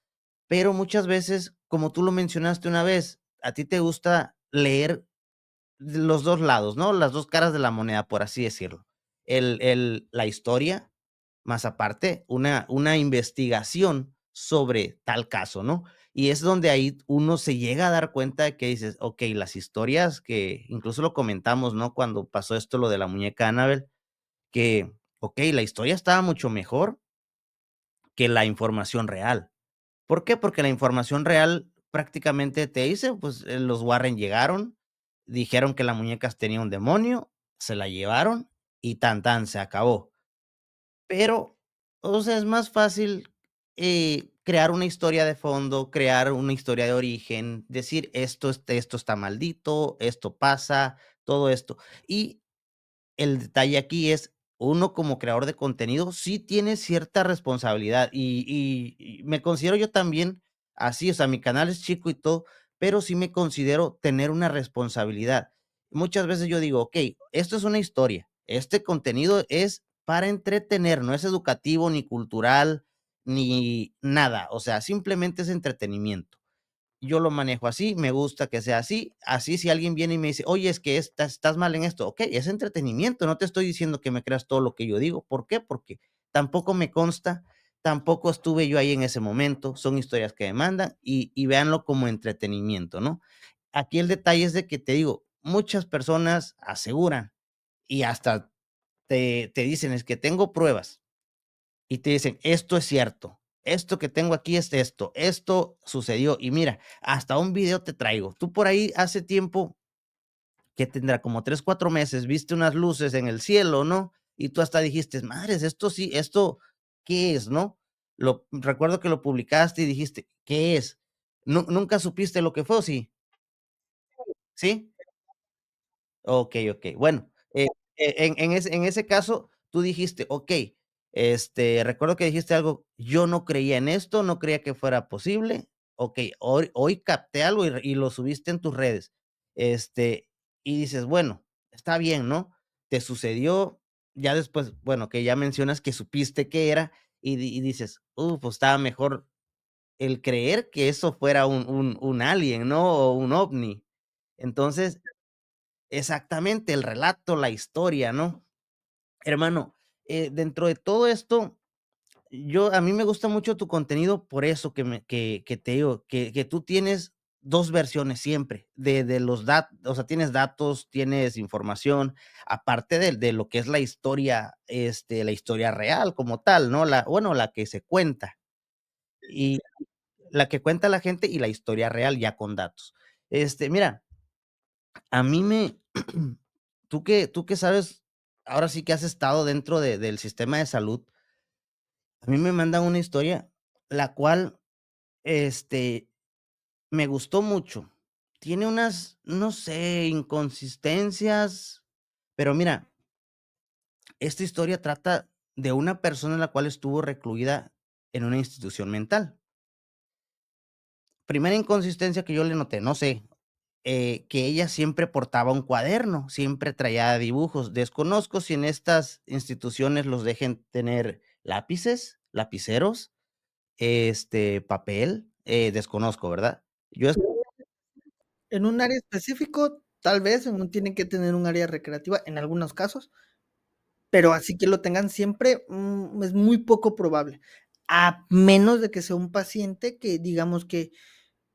pero muchas veces, como tú lo mencionaste una vez, a ti te gusta leer los 2 lados, ¿no? Las 2 caras de la moneda, por así decirlo. La historia, más aparte, una investigación sobre tal caso, ¿no? Y es donde ahí uno se llega a dar cuenta de que dices: "Okey, las historias", que incluso lo comentamos, ¿no? Cuando pasó esto, lo de la muñeca Annabelle, que, okey, la historia estaba mucho mejor que la información real. ¿Por qué? Porque la información real prácticamente te dice, pues, los Warren llegaron, dijeron que la muñeca tenía un demonio, se la llevaron y tan tan, se acabó. Pero, o sea, es más fácil, crear una historia de fondo, crear una historia de origen, decir esto está maldito, esto pasa, todo esto. Y el detalle aquí es, uno como creador de contenido sí tiene cierta responsabilidad y me considero yo también así, o sea, mi canal es chico y todo, pero sí me considero tener una responsabilidad. Muchas veces yo digo: "Okey, esto es una historia, este contenido es para entretener, no es educativo, ni cultural, ni nada, o sea, simplemente es entretenimiento". Yo lo manejo así, me gusta que sea así. Así, si alguien viene y me dice: "Oye, es que estás mal en esto", okey, es entretenimiento, no te estoy diciendo que me creas todo lo que yo digo, ¿por qué? Porque tampoco me consta, tampoco estuve yo ahí en ese momento, son historias que me mandan y véanlo como entretenimiento, ¿no? Aquí el detalle es de que, te digo, muchas personas aseguran y hasta te dicen: "Es que tengo pruebas", y te dicen: "Esto es cierto, esto que tengo aquí es esto sucedió, y mira, hasta un video te traigo". Tú por ahí hace tiempo, que tendrá como 3 4 meses, viste unas luces en el cielo, ¿no? Y tú hasta dijiste: "Madres, esto sí, esto, ¿qué es?", ¿no? Recuerdo que lo publicaste y dijiste: "¿Qué es?". ¿Nunca supiste lo que fue o sí? ¿Sí? Okey, okey. Bueno, en ese caso, tú dijiste: "Okey", recuerdo que dijiste algo: "Yo no creía en esto, no creía que fuera posible". Okey, hoy capté algo y lo subiste en tus redes, y dices: "Bueno, está bien", ¿no? Te sucedió, ya después, bueno, que ya mencionas que supiste qué era, y dices: pues estaba mejor el creer que eso fuera un alien, ¿no? O un ovni". Entonces, exactamente, el relato, la historia, ¿no? Hermano, dentro de todo esto, a mí me gusta mucho tu contenido por eso que te digo, que tú tienes 2 versiones siempre, de los o sea, tienes datos, tienes información, aparte de lo que es la historia real como tal, ¿no? La que se cuenta, y la que cuenta la gente y la historia real ya con datos. Mira, a mí me tú que sabes, ahora sí que has estado dentro del sistema de salud, a mí me mandan una historia, la cual Este, me gustó mucho. Tiene unas, no sé, inconsistencias, pero mira, esta historia trata de una persona la cual estuvo recluida en una institución mental. Primera inconsistencia que yo le noté, no sé, que ella siempre portaba un cuaderno, siempre traía dibujos. Desconozco si en estas instituciones los dejen tener lápices, lapiceros, papel, desconozco, ¿verdad? Yo En un área específico, tal vez, tienen que tener un área recreativa en algunos casos, pero así que lo tengan siempre, es muy poco probable, a menos de que sea un paciente que, digamos, que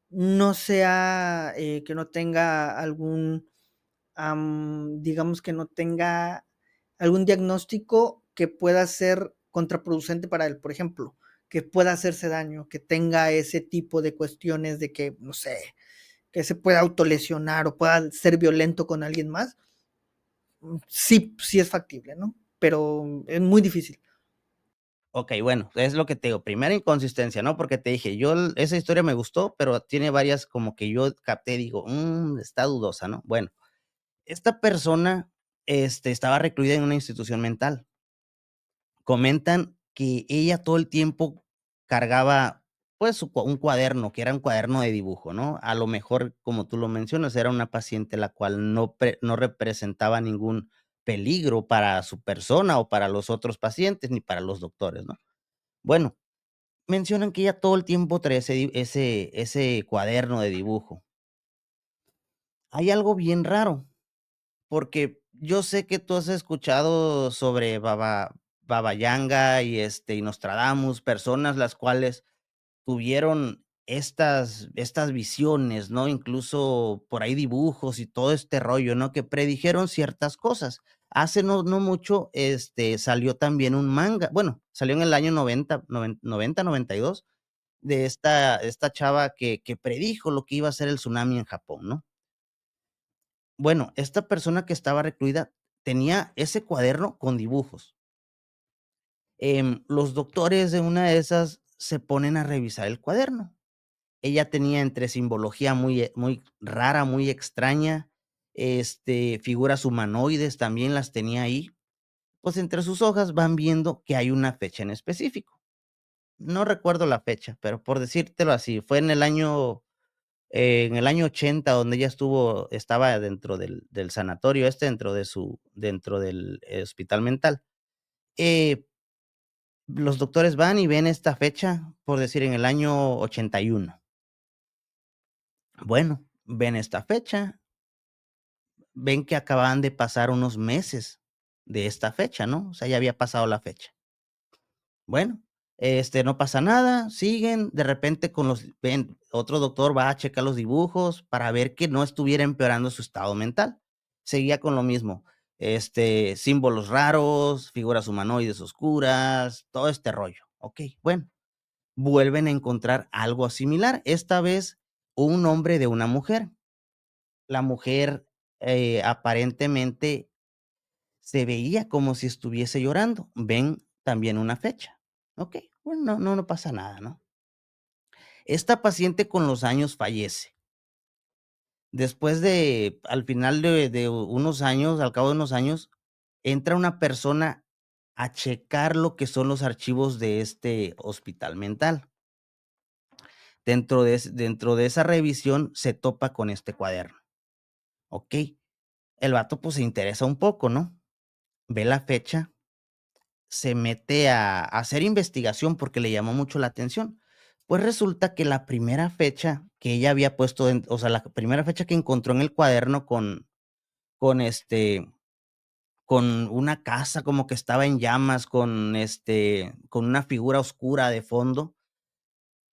no sea, que no tenga algún, digamos, que no tenga algún diagnóstico que pueda ser contraproducente para él, por ejemplo, que pueda hacerse daño, que tenga ese tipo de cuestiones de que, no sé, que se pueda autolesionar o pueda ser violento con alguien más, sí, sí es factible, ¿no? Pero es muy difícil. Okey, bueno, es lo que te digo, primera inconsistencia, ¿no? Porque te dije, esa historia me gustó, pero tiene varias como que yo capté, digo: está dudosa", ¿no? Bueno, esta persona, estaba recluida en una institución mental. Comentan que ella todo el tiempo cargaba, pues, un cuaderno, que era un cuaderno de dibujo, ¿no? A lo mejor, como tú lo mencionas, era una paciente la cual no representaba ningún peligro para su persona o para los otros pacientes, ni para los doctores, ¿no? Bueno, mencionan que ella todo el tiempo trae ese cuaderno de dibujo. Hay algo bien raro, porque yo sé que tú has escuchado sobre Baba Yanga y Nostradamus, personas las cuales tuvieron estas visiones, ¿no? Incluso por ahí dibujos y todo este rollo, ¿no? Que predijeron ciertas cosas. Hace no mucho, salió también un manga, bueno, salió en el año 92 de esta chava que predijo lo que iba a ser el tsunami en Japón, ¿no? Bueno, esta persona que estaba recluida tenía ese cuaderno con dibujos. Los doctores de una de esas se ponen a revisar el cuaderno. Ella tenía entre simbología muy rara, muy extraña, figuras humanoides también las tenía ahí. Pues entre sus hojas van viendo que hay una fecha en específico. No recuerdo la fecha, pero por decírtelo así, fue en el año 80 donde ella estaba dentro del sanatorio dentro del hospital mental. Eh, los doctores van y ven esta fecha, por decir, en el año 81. Bueno, ven esta fecha, ven que acababan de pasar unos meses de esta fecha, ¿no? O sea, ya había pasado la fecha. Bueno, no pasa nada, siguen, de repente otro doctor va a checar los dibujos para ver que no estuviera empeorando su estado mental. Seguía con lo mismo, símbolos raros, figuras humanoides oscuras, todo este rollo. Okey, bueno, vuelven a encontrar algo similar, esta vez un nombre de una mujer. La mujer, aparentemente se veía como si estuviese llorando. Ven también una fecha. Okey, bueno, no pasa nada, ¿no? Esta paciente con los años fallece. Después al final de unos años, al cabo de unos años, entra una persona a checar lo que son los archivos de este hospital mental. Dentro de esa revisión se topa con este cuaderno. Okey, el vato, pues, se interesa un poco, ¿no? Ve la fecha, se mete a hacer investigación porque le llamó mucho la atención. Pues resulta que la primera fecha que ella había puesto, o sea, la primera fecha que encontró en el cuaderno con con una casa como que estaba en llamas, con una figura oscura de fondo.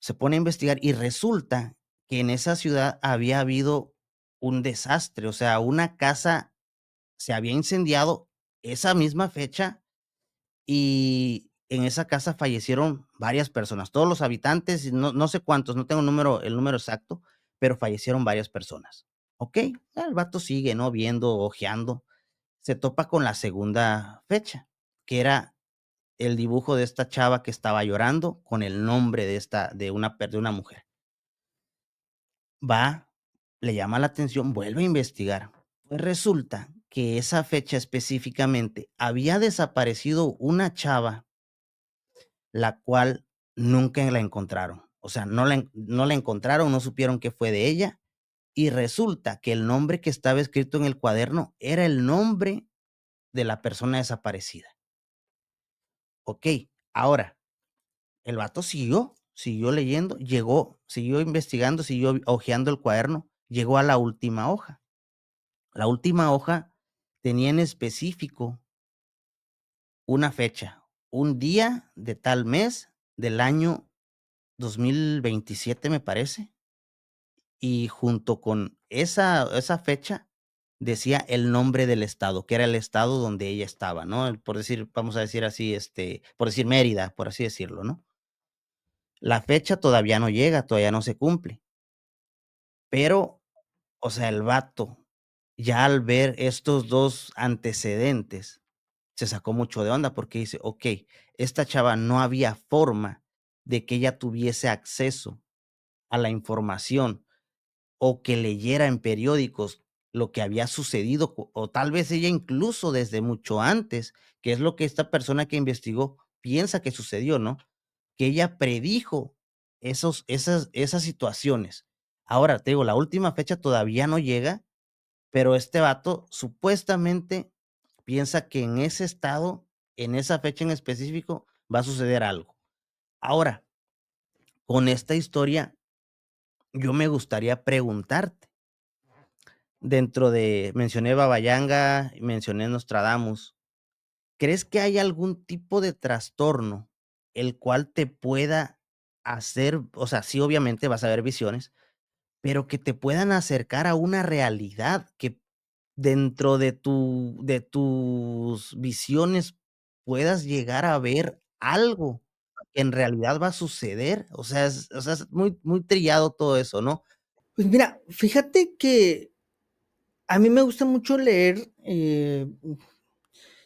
Se pone a investigar y resulta que en esa ciudad había habido un desastre, o sea, una casa se había incendiado esa misma fecha y en esa casa fallecieron varias personas, todos los habitantes, no sé cuántos, no tengo el número exacto, pero fallecieron varias personas. Okey, el vato sigue, ¿no? Viendo, ojeando, se topa con la segunda fecha, que era el dibujo de esta chava que estaba llorando con el nombre de una mujer. Va, le llama la atención, vuelve a investigar. Pues resulta que esa fecha específicamente había desaparecido una chava, la cual nunca la encontraron. O sea, no la encontraron, no supieron qué fue de ella, y resulta que el nombre que estaba escrito en el cuaderno era el nombre de la persona desaparecida. Okey, ahora, el vato siguió leyendo, siguió investigando, siguió hojeando el cuaderno, llegó a la última hoja. La última hoja tenía en específico una fecha, un día de tal mes del año 2027, me parece, y junto con esa fecha decía el nombre del estado, que era el estado donde ella estaba, ¿no? Por decir, vamos a decir así, por decir Mérida, por así decirlo, ¿no? La fecha todavía no llega, todavía no se cumple, pero, o sea, el vato, ya al ver estos 2 antecedentes, se sacó mucho de onda porque dice: "Okey, esta chava no había forma de que ella tuviese acceso a la información o que leyera en periódicos lo que había sucedido, o tal vez ella incluso desde mucho antes, que es lo que esta persona que investigó piensa que sucedió, ¿no? Que ella predijo esas situaciones. Ahora, te digo, la última fecha todavía no llega, pero este vato supuestamente piensa que en ese estado, en esa fecha en específico, va a suceder algo. Ahora, con esta historia, yo me gustaría preguntarte, mencioné Baba Yanga, mencioné Nostradamus, ¿crees que hay algún tipo de trastorno el cual te pueda hacer, o sea, sí, obviamente vas a ver visiones, pero que te puedan acercar a una realidad que dentro de tus visiones puedas llegar a ver algo que en realidad va a suceder? O sea, es muy muy trillado todo eso, ¿no? Pues mira, fíjate que a mí me gusta mucho leer,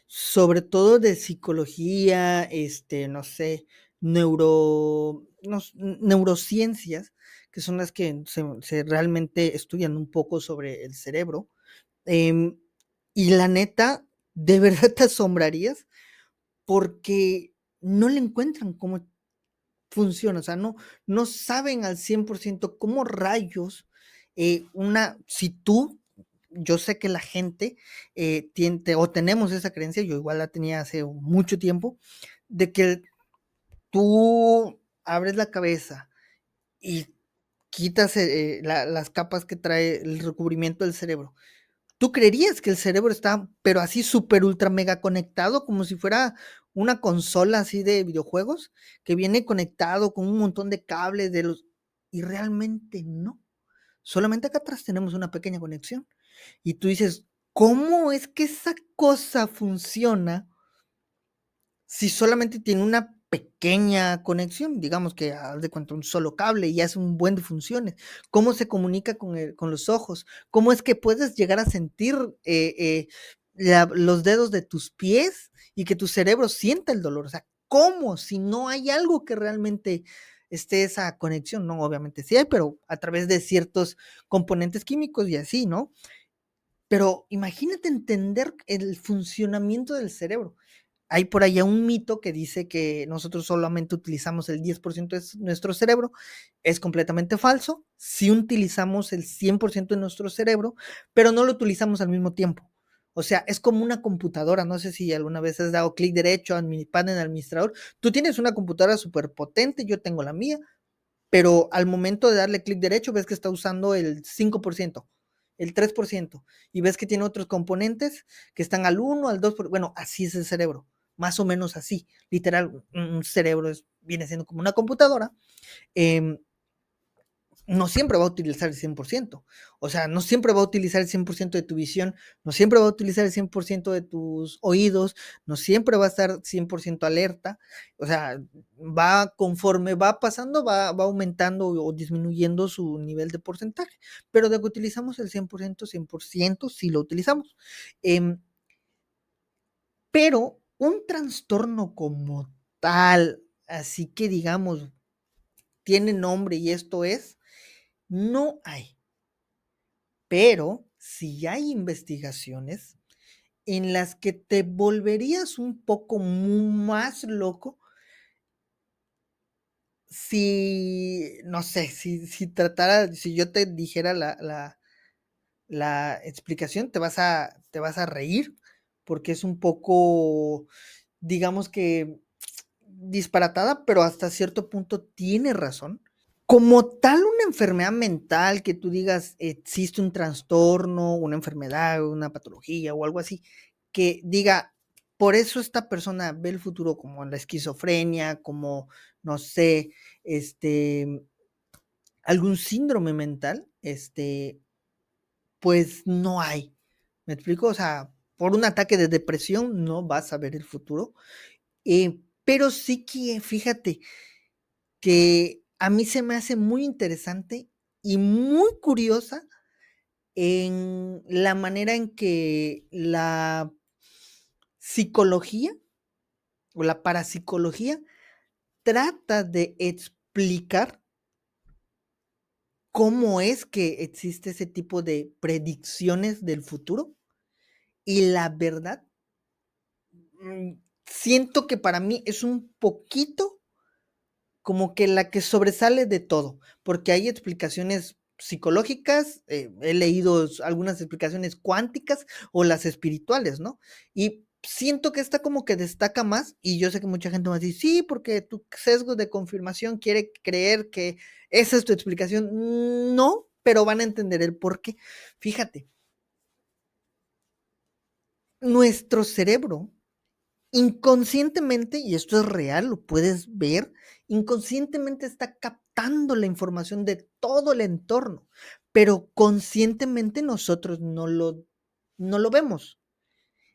sobre todo de psicología, no sé, neurociencias, que son las que se realmente estudian un poco sobre el cerebro. Em, y la neta, de verdad te asombrarías porque no le encuentran cómo funciona, o sea, no saben al 100% cómo rayos, si tú yo sé que la gente, o tenemos esa creencia, yo igual la tenía hace mucho tiempo, de que tú abres la cabeza y quitas, las capas que trae el recubrimiento del cerebro. Tú creerías que el cerebro está, pero así súper ultra mega conectado, como si fuera una consola así de videojuegos, que viene conectado con un montón de cables y realmente no. Solamente acá atrás tenemos una pequeña conexión. Y tú dices, ¿cómo es que esa cosa funciona si solamente tiene una pequeña conexión? Digamos que haz de cuenta un solo cable y hace un buen de funciones. ¿Cómo se comunica con los ojos? ¿Cómo es que puedes llegar a sentir los dedos de tus pies y que tu cerebro sienta el dolor? O sea, ¿cómo? Si no hay algo que realmente esté esa conexión, ¿no? Obviamente sí hay, pero a través de ciertos componentes químicos y así, ¿no? Pero imagínate entender el funcionamiento del cerebro. Hay por allá un mito que dice que nosotros solamente utilizamos el 10% de nuestro cerebro. Es completamente falso. Sí utilizamos el 100% de nuestro cerebro, pero no lo utilizamos al mismo tiempo. O sea, es como una computadora. No sé si alguna vez has dado clic derecho a mi panel administrador. Tú tienes una computadora súper potente, yo tengo la mía, pero al momento de darle clic derecho ves que está usando el 5%. el 3%, y ves que tiene otros componentes que están al 1, al 2%, bueno, así es el cerebro, más o menos así, literal, un cerebro viene siendo como una computadora. No siempre va a utilizar el 100%. O sea, no siempre va a utilizar el 100% de tu visión, no siempre va a utilizar el 100% de tus oídos, no siempre va a estar 100% alerta. O sea, va conforme va pasando, va aumentando o disminuyendo su nivel de porcentaje. Pero de que utilizamos el 100%, 100% sí lo utilizamos. Pero un trastorno como tal, así que digamos, tiene nombre y esto es, no hay. Pero si hay investigaciones en las que te volverías un poco más loco si, no sé, si tratara, si yo te dijera la explicación, te vas a reír, porque es un poco, digamos que disparatada, pero hasta cierto punto tiene razón. Como tal, una enfermedad mental que tú digas, existe un trastorno, una enfermedad, una patología o algo así, que diga, por eso esta persona ve el futuro como la esquizofrenia, como, no sé, algún síndrome mental, pues no hay. ¿Me explico? O sea, por un ataque de depresión no vas a ver el futuro. Pero sí que, fíjate, que a mí se me hace muy interesante y muy curiosa en la manera en que la psicología o la parapsicología trata de explicar cómo es que existe ese tipo de predicciones del futuro. Y la verdad, siento que para mí es un poquito como que la que sobresale de todo, porque hay explicaciones psicológicas, he leído algunas explicaciones cuánticas o las espirituales, ¿no? Y siento que esta como que destaca más, y yo sé que mucha gente va a decir, sí, porque tu sesgo de confirmación quiere creer que esa es tu explicación. No, pero van a entender el por qué. Fíjate, nuestro cerebro inconscientemente, y esto es real, lo puedes ver, inconscientemente está captando la información de todo el entorno, pero conscientemente nosotros no lo vemos.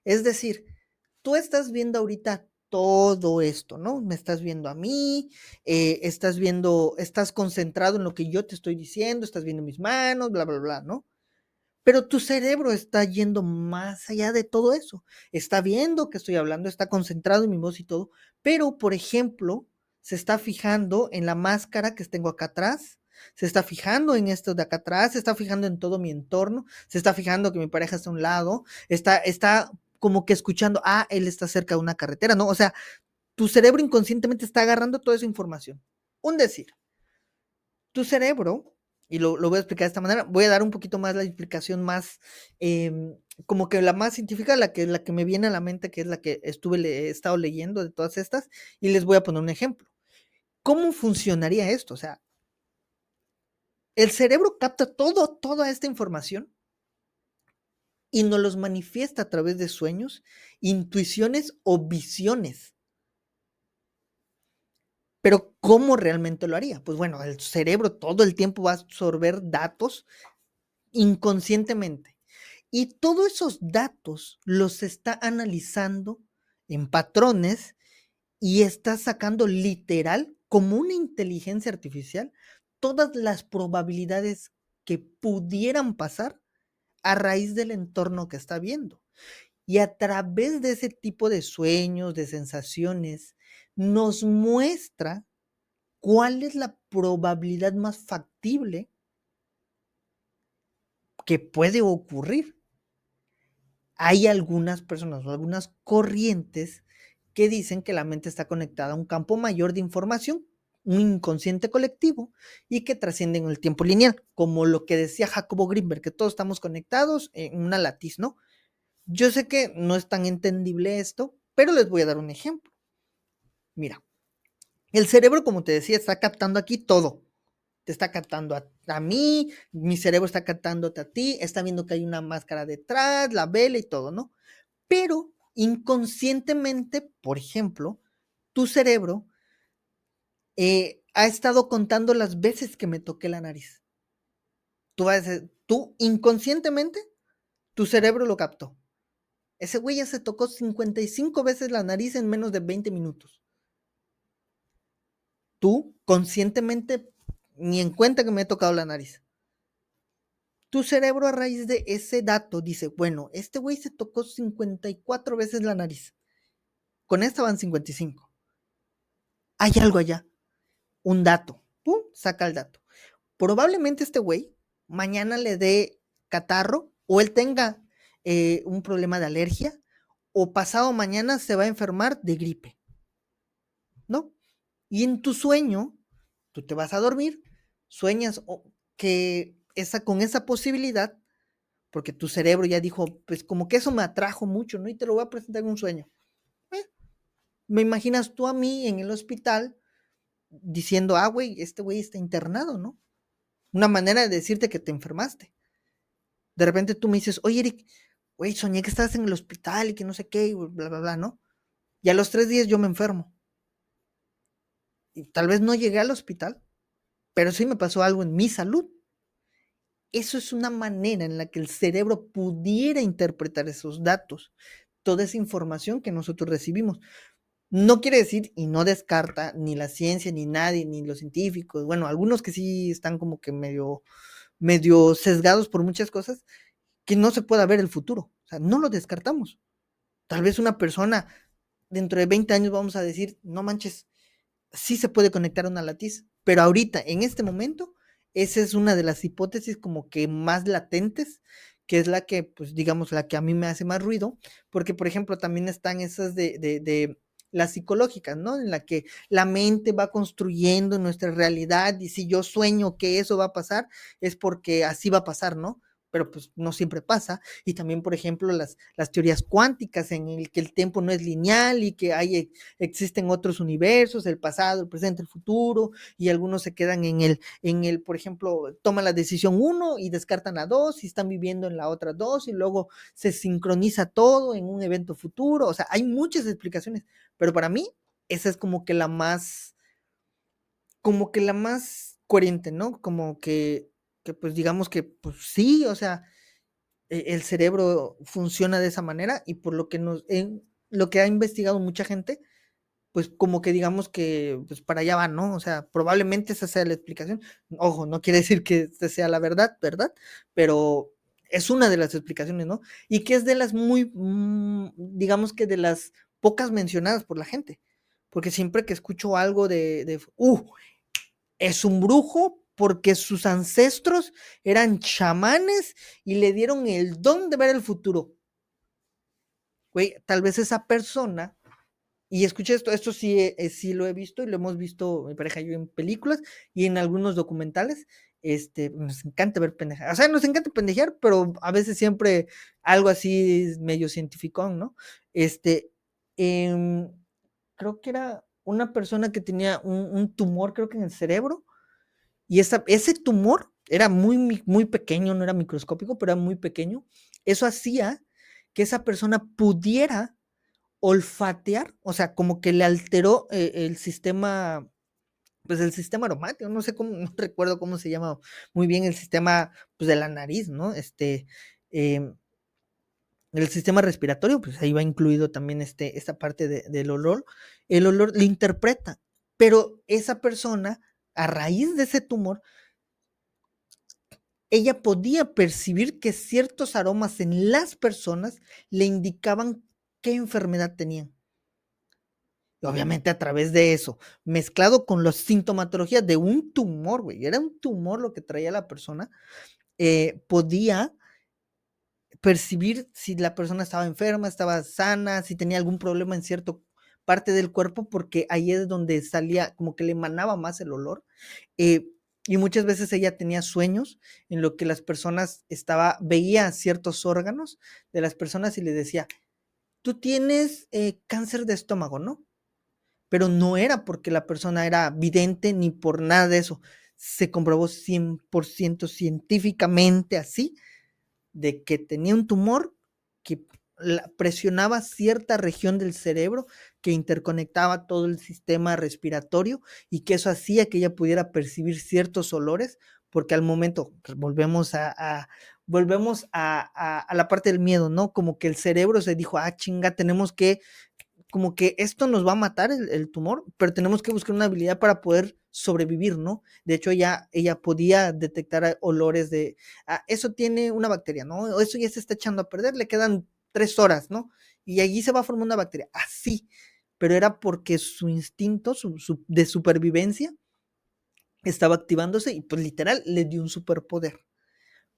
Es decir, tú estás viendo ahorita todo esto, ¿no? Me estás viendo a mí, estás concentrado en lo que yo te estoy diciendo, estás viendo mis manos, bla, bla, bla, ¿no? Pero tu cerebro está yendo más allá de todo eso. Está viendo que estoy hablando, está concentrado en mi voz y todo, pero, por ejemplo, se está fijando en la máscara que tengo acá atrás, se está fijando en esto de acá atrás, se está fijando en todo mi entorno, se está fijando que mi pareja está a un lado, está como que escuchando, él está cerca de una carretera, ¿no? O sea, tu cerebro inconscientemente está agarrando toda esa información. Un decir, tu cerebro, y lo voy a explicar de esta manera, voy a dar un poquito más la explicación más, como que la más científica, la que me viene a la mente, que es la que he estado leyendo de todas estas, y les voy a poner un ejemplo. ¿Cómo funcionaría esto? O sea, el cerebro capta toda esta información y nos los manifiesta a través de sueños, intuiciones o visiones. Pero ¿cómo realmente lo haría? Pues bueno, el cerebro todo el tiempo va a absorber datos inconscientemente. Y todos esos datos los está analizando en patrones y está sacando literal, como una inteligencia artificial, todas las probabilidades que pudieran pasar a raíz del entorno que está viendo. Y a través de ese tipo de sueños, de sensaciones, nos muestra cuál es la probabilidad más factible que puede ocurrir. Hay algunas personas o algunas corrientes que dicen que la mente está conectada a un campo mayor de información, un inconsciente colectivo, y que trascienden el tiempo lineal, como lo que decía Jacobo Grinberg, que todos estamos conectados en una latiz, ¿no? Yo sé que no es tan entendible esto, pero les voy a dar un ejemplo. Mira, el cerebro, como te decía, está captando aquí todo. te está captando a mí, mi cerebro está captándote a ti, está viendo que hay una máscara detrás, la vela y todo, ¿no? Pero inconscientemente, por ejemplo, tu cerebro ha estado contando las veces que me toqué la nariz. Tú inconscientemente, tu cerebro lo captó. Ese güey ya se tocó 55 veces la nariz en menos de 20 minutos. Tú conscientemente ni en cuenta que me he tocado la nariz. Tu cerebro a raíz de ese dato dice, bueno, este güey se tocó 54 veces la nariz. Con esta van 55. Hay algo allá. Un dato. ¡Pum! Saca el dato. Probablemente este güey mañana le dé catarro o él tenga un problema de alergia o pasado mañana se va a enfermar de gripe, ¿no? Y en tu sueño, tú te vas a dormir, sueñas que con esa posibilidad, porque tu cerebro ya dijo, pues como que eso me atrajo mucho, ¿no? Y te lo voy a presentar en un sueño. Me imaginas tú a mí en el hospital diciendo, güey, este güey está internado, ¿no? Una manera de decirte que te enfermaste. De repente tú me dices, oye, Eric, güey, soñé que estabas en el hospital y que no sé qué, y bla, bla, bla, ¿no? Y a los 3 días yo me enfermo. Y tal vez no llegué al hospital, pero sí me pasó algo en mi salud. Eso es una manera en la que el cerebro pudiera interpretar esos datos, toda esa información que nosotros recibimos. No quiere decir y no descarta ni la ciencia, ni nadie, ni los científicos, bueno, algunos que sí están como que medio sesgados por muchas cosas, que no se pueda ver el futuro. O sea, no lo descartamos. Tal vez una persona dentro de 20 años vamos a decir, no manches, sí se puede conectar a una latiz, pero ahorita, en este momento, esa es una de las hipótesis como que más latentes, que es la que, pues digamos, la que a mí me hace más ruido, porque, por ejemplo, también están esas de las psicológicas, ¿no? En la que la mente va construyendo nuestra realidad y si yo sueño que eso va a pasar, es porque así va a pasar, ¿no? Pero pues no siempre pasa. Y también, por ejemplo, las teorías cuánticas en el que el tiempo no es lineal y que existen otros universos, el pasado, el presente, el futuro, y algunos se quedan por ejemplo, toman la decisión 1 y descartan a 2 y están viviendo en la otra 2 y luego se sincroniza todo en un evento futuro. O sea, hay muchas explicaciones, pero para mí esa es como que la más coherente, ¿no? Como que pues digamos que pues sí, o sea, el cerebro funciona de esa manera y por lo que ha investigado mucha gente, pues como que digamos que pues para allá va, ¿no? O sea, probablemente esa sea la explicación. Ojo, no quiere decir que esta sea la verdad, ¿verdad? Pero es una de las explicaciones, ¿no? Y que es de las digamos que de las pocas mencionadas por la gente. Porque siempre que escucho algo es un brujo porque sus ancestros eran chamanes y le dieron el don de ver el futuro. Güey, tal vez esa persona, y escuché esto sí, sí lo he visto y lo hemos visto mi pareja y yo en películas y en algunos documentales. Nos encanta ver pendejar, o sea, nos encanta pendejear, pero a veces siempre algo así medio científico, ¿no? Em, Creo que era una persona que tenía un tumor, creo que en el cerebro, y ese tumor era muy pequeño, no era microscópico, pero era muy pequeño. Eso hacía que esa persona pudiera olfatear, o sea, como que le alteró el sistema, pues el sistema aromático, no sé cómo, no recuerdo cómo se llama muy bien el sistema, pues de la nariz, ¿no? Eh, el sistema respiratorio, pues ahí va incluido también esta parte del olor. El olor lo interpreta, pero esa persona, a raíz de ese tumor, ella podía percibir que ciertos aromas en las personas le indicaban qué enfermedad tenían. Y obviamente a través de eso, mezclado con la sintomatología de un tumor, güey, era un tumor lo que traía la persona, podía percibir si la persona estaba enferma, estaba sana, si tenía algún problema en cierta parte del cuerpo, porque ahí es donde salía, como que le emanaba más el olor. Eh, y muchas veces ella tenía sueños en lo que las personas veía ciertos órganos de las personas y le decía, tú tienes cáncer de estómago, ¿no? Pero no era porque la persona era vidente ni por nada de eso, se comprobó 100% científicamente así, de que tenía un tumor que presionaba cierta región del cerebro que interconectaba todo el sistema respiratorio y que eso hacía que ella pudiera percibir ciertos olores, porque al momento, pues, volvemos a la parte del miedo, ¿no? Como que el cerebro se dijo, ah, chinga, tenemos que como que esto nos va a matar el tumor, pero tenemos que buscar una habilidad para poder sobrevivir, ¿no? De hecho, ella podía detectar olores de, ah, eso tiene una bacteria, ¿no? O eso ya se está echando a perder, le quedan 3 horas, ¿no? Y allí se va a formar una bacteria, así, pero era porque su instinto de supervivencia estaba activándose y pues literal le dio un superpoder.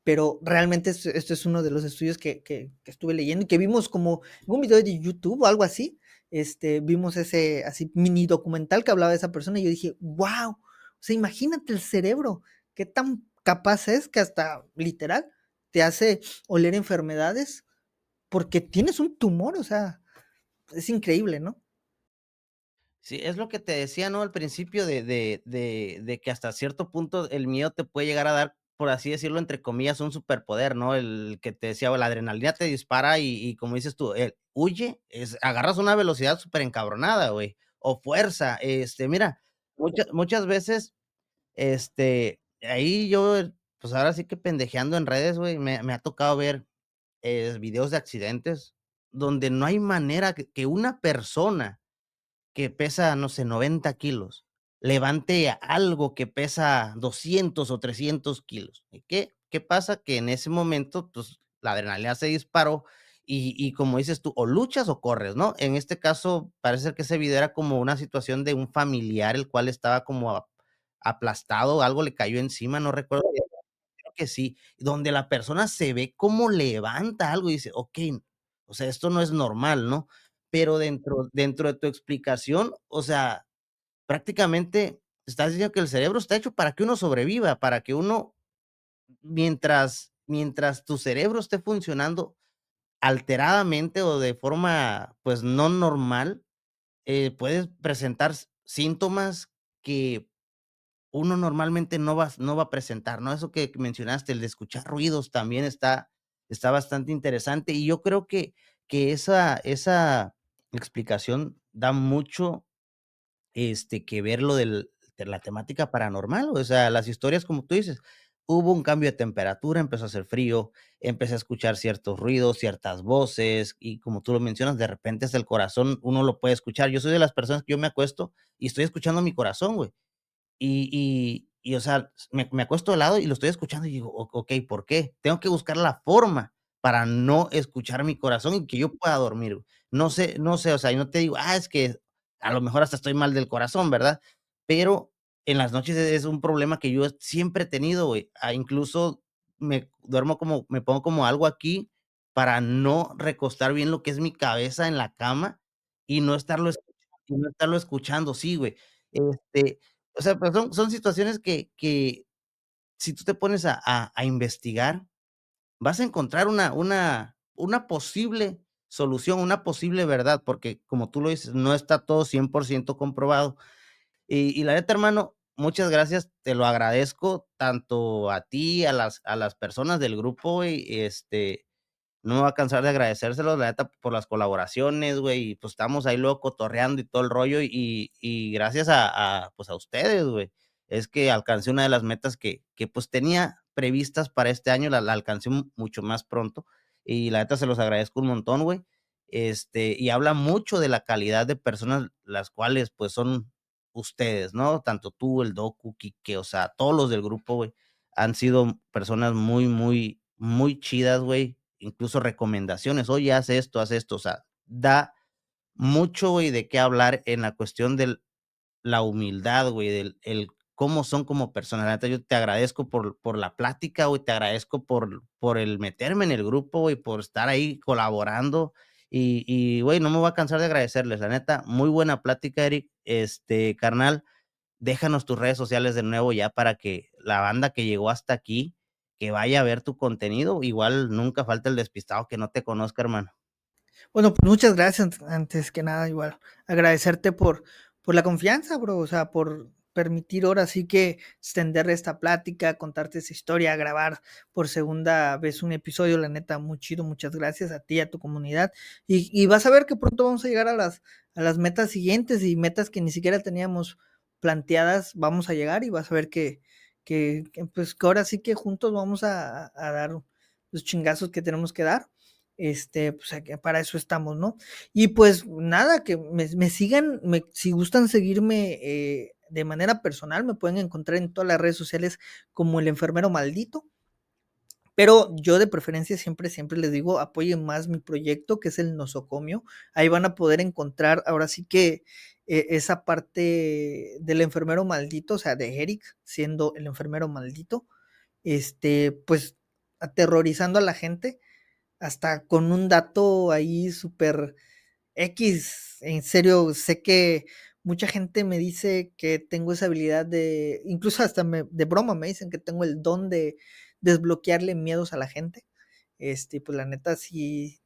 Pero realmente esto es uno de los estudios que estuve leyendo y que vimos como en un video de YouTube o algo así. Vimos ese así mini documental que hablaba de esa persona y yo dije, wow, o sea, imagínate el cerebro, qué tan capaz es que hasta literal te hace oler enfermedades porque tienes un tumor, o sea, es increíble, ¿no? Sí, es lo que te decía, ¿no? Al principio de que hasta cierto punto el miedo te puede llegar a dar, por así decirlo, entre comillas, un superpoder, ¿no? El que te decía, la adrenalina te dispara y como dices tú, huye, agarras una velocidad súper encabronada, güey, o fuerza. Mira, muchas veces, ahí yo, pues ahora sí que pendejeando en redes, güey, me ha tocado ver videos de accidentes donde no hay manera que una persona que pesa, no sé, 90 kilos, levante algo que pesa 200 o 300 kilos. ¿Y qué pasa? Que en ese momento, pues, la adrenalina se disparó y como dices tú, o luchas o corres, ¿no? En este caso, parece ser que ese video era como una situación de un familiar, el cual estaba como aplastado, algo le cayó encima, no recuerdo bien, creo que sí, donde la persona se ve cómo levanta algo y dice: "Okey, o sea, esto no es normal", ¿no? Pero dentro de tu explicación, o sea, prácticamente estás diciendo que el cerebro está hecho para que uno sobreviva, para que uno, mientras tu cerebro esté funcionando alteradamente o de forma, pues, no normal, puedes presentar síntomas que uno normalmente no va a presentar, ¿no? Eso que mencionaste, el de escuchar ruidos también está bastante interesante, y yo creo que esa explicación da mucho, que ver lo de la temática paranormal, o sea, las historias, como tú dices, hubo un cambio de temperatura, empezó a hacer frío, empecé a escuchar ciertos ruidos, ciertas voces, y como tú lo mencionas, de repente hasta el corazón uno lo puede escuchar. Yo soy de las personas que yo me acuesto y estoy escuchando mi corazón, güey. O sea, me acuesto de lado y lo estoy escuchando y digo: Okey, ¿por qué?". Tengo que buscar la forma para no escuchar mi corazón y que yo pueda dormir, güey. No sé, o sea, y no te digo: es que a lo mejor hasta estoy mal del corazón", ¿verdad? Pero en las noches es un problema que yo siempre he tenido, güey. Incluso me pongo como algo aquí para no recostar bien lo que es mi cabeza en la cama y no estarlo escuchando. Sí, güey. Este, o sea, pues son situaciones que si tú te pones a investigar, vas a encontrar una posible solución, una posible verdad, porque como tú lo dices, no está todo 100% comprobado. Y la neta, hermano, muchas gracias, te lo agradezco tanto a ti, a las personas del grupo, güey, no me voy a cansar de agradecérselos, la neta, por las colaboraciones, güey, y pues estamos ahí luego cotorreando y todo el rollo, y gracias pues, a ustedes, güey, es que alcancé una de las metas que, pues, tenía previstas para este año, la alcancé mucho más pronto, y la neta se los agradezco un montón, güey, y habla mucho de la calidad de personas las cuales, pues, son ustedes, ¿no? Tanto tú, el Docu, Quique, o sea, todos los del grupo, güey, han sido personas muy, muy, muy chidas, güey, incluso recomendaciones, oye, haz esto, o sea, da mucho, güey, de qué hablar en la cuestión de la humildad, güey, del el cómo son como personas. La neta, yo te agradezco por la plática, güey, te agradezco por el meterme en el grupo, güey, por estar ahí colaborando. Güey, no me voy a cansar de agradecerles. La neta, muy buena plática, Eric. Carnal, déjanos tus redes sociales de nuevo ya para que la banda que llegó hasta aquí, que vaya a ver tu contenido. Igual nunca falta el despistado que no te conozca, hermano. Bueno, pues muchas gracias antes que nada, igual agradecerte por la confianza, bro, o sea, permitir ahora sí que extender esta plática, contarte esa historia, grabar por segunda vez un episodio, la neta, muy chido, muchas gracias a ti, a tu comunidad, y vas a ver que pronto vamos a llegar a las metas siguientes y metas que ni siquiera teníamos planteadas, vamos a llegar y vas a ver pues que ahora sí que juntos vamos a dar los chingazos que tenemos que dar. Pues para eso estamos, ¿no? Y pues nada, que me sigan, si gustan seguirme de manera personal, me pueden encontrar en todas las redes sociales como el enfermero maldito. Pero yo de preferencia siempre les digo, apoyen más mi proyecto, que es el nosocomio. Ahí van a poder encontrar ahora sí que esa parte del enfermero maldito, o sea, de Eric siendo el enfermero maldito, pues aterrorizando a la gente, hasta con un dato ahí súper X. En serio, sé que mucha gente me dice que tengo esa habilidad incluso hasta de broma me dicen que tengo el don de desbloquearle miedos a la gente. Pues la neta sí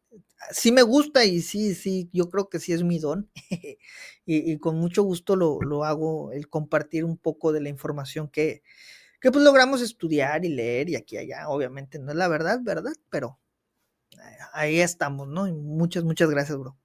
me gusta y sí, yo creo que sí es mi don. Y con mucho gusto lo hago, el compartir un poco de la información que pues logramos estudiar y leer y aquí y allá. Obviamente no es la verdad, ¿verdad? Pero ahí estamos, ¿no? Y muchas gracias, bro.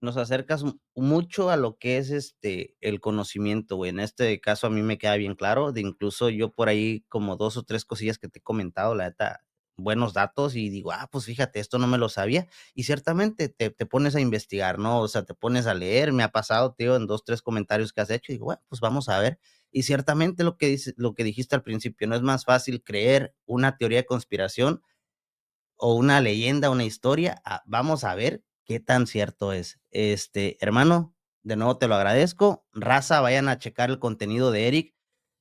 Nos acercas mucho a lo que es el conocimiento, güey. En este caso a mí me queda bien claro, de incluso yo por ahí como 2 o 3 cosillas que te he comentado, la neta, buenos datos y digo, pues fíjate, esto no me lo sabía. Y ciertamente te pones a investigar, ¿no? O sea, te pones a leer, me ha pasado, tío, en 2 3 comentarios que has hecho y digo, bueno, pues vamos a ver. Y ciertamente lo que dijiste al principio, no es más fácil creer una teoría de conspiración o una leyenda, una historia, vamos a ver qué tan cierto es. Hermano, de nuevo te lo agradezco. Raza, vayan a checar el contenido de Eric.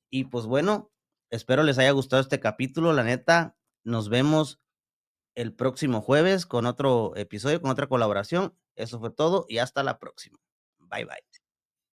Y pues bueno, espero les haya gustado este capítulo. La neta, nos vemos el próximo jueves con otro episodio, con otra colaboración. Eso fue todo y hasta la próxima. Bye bye.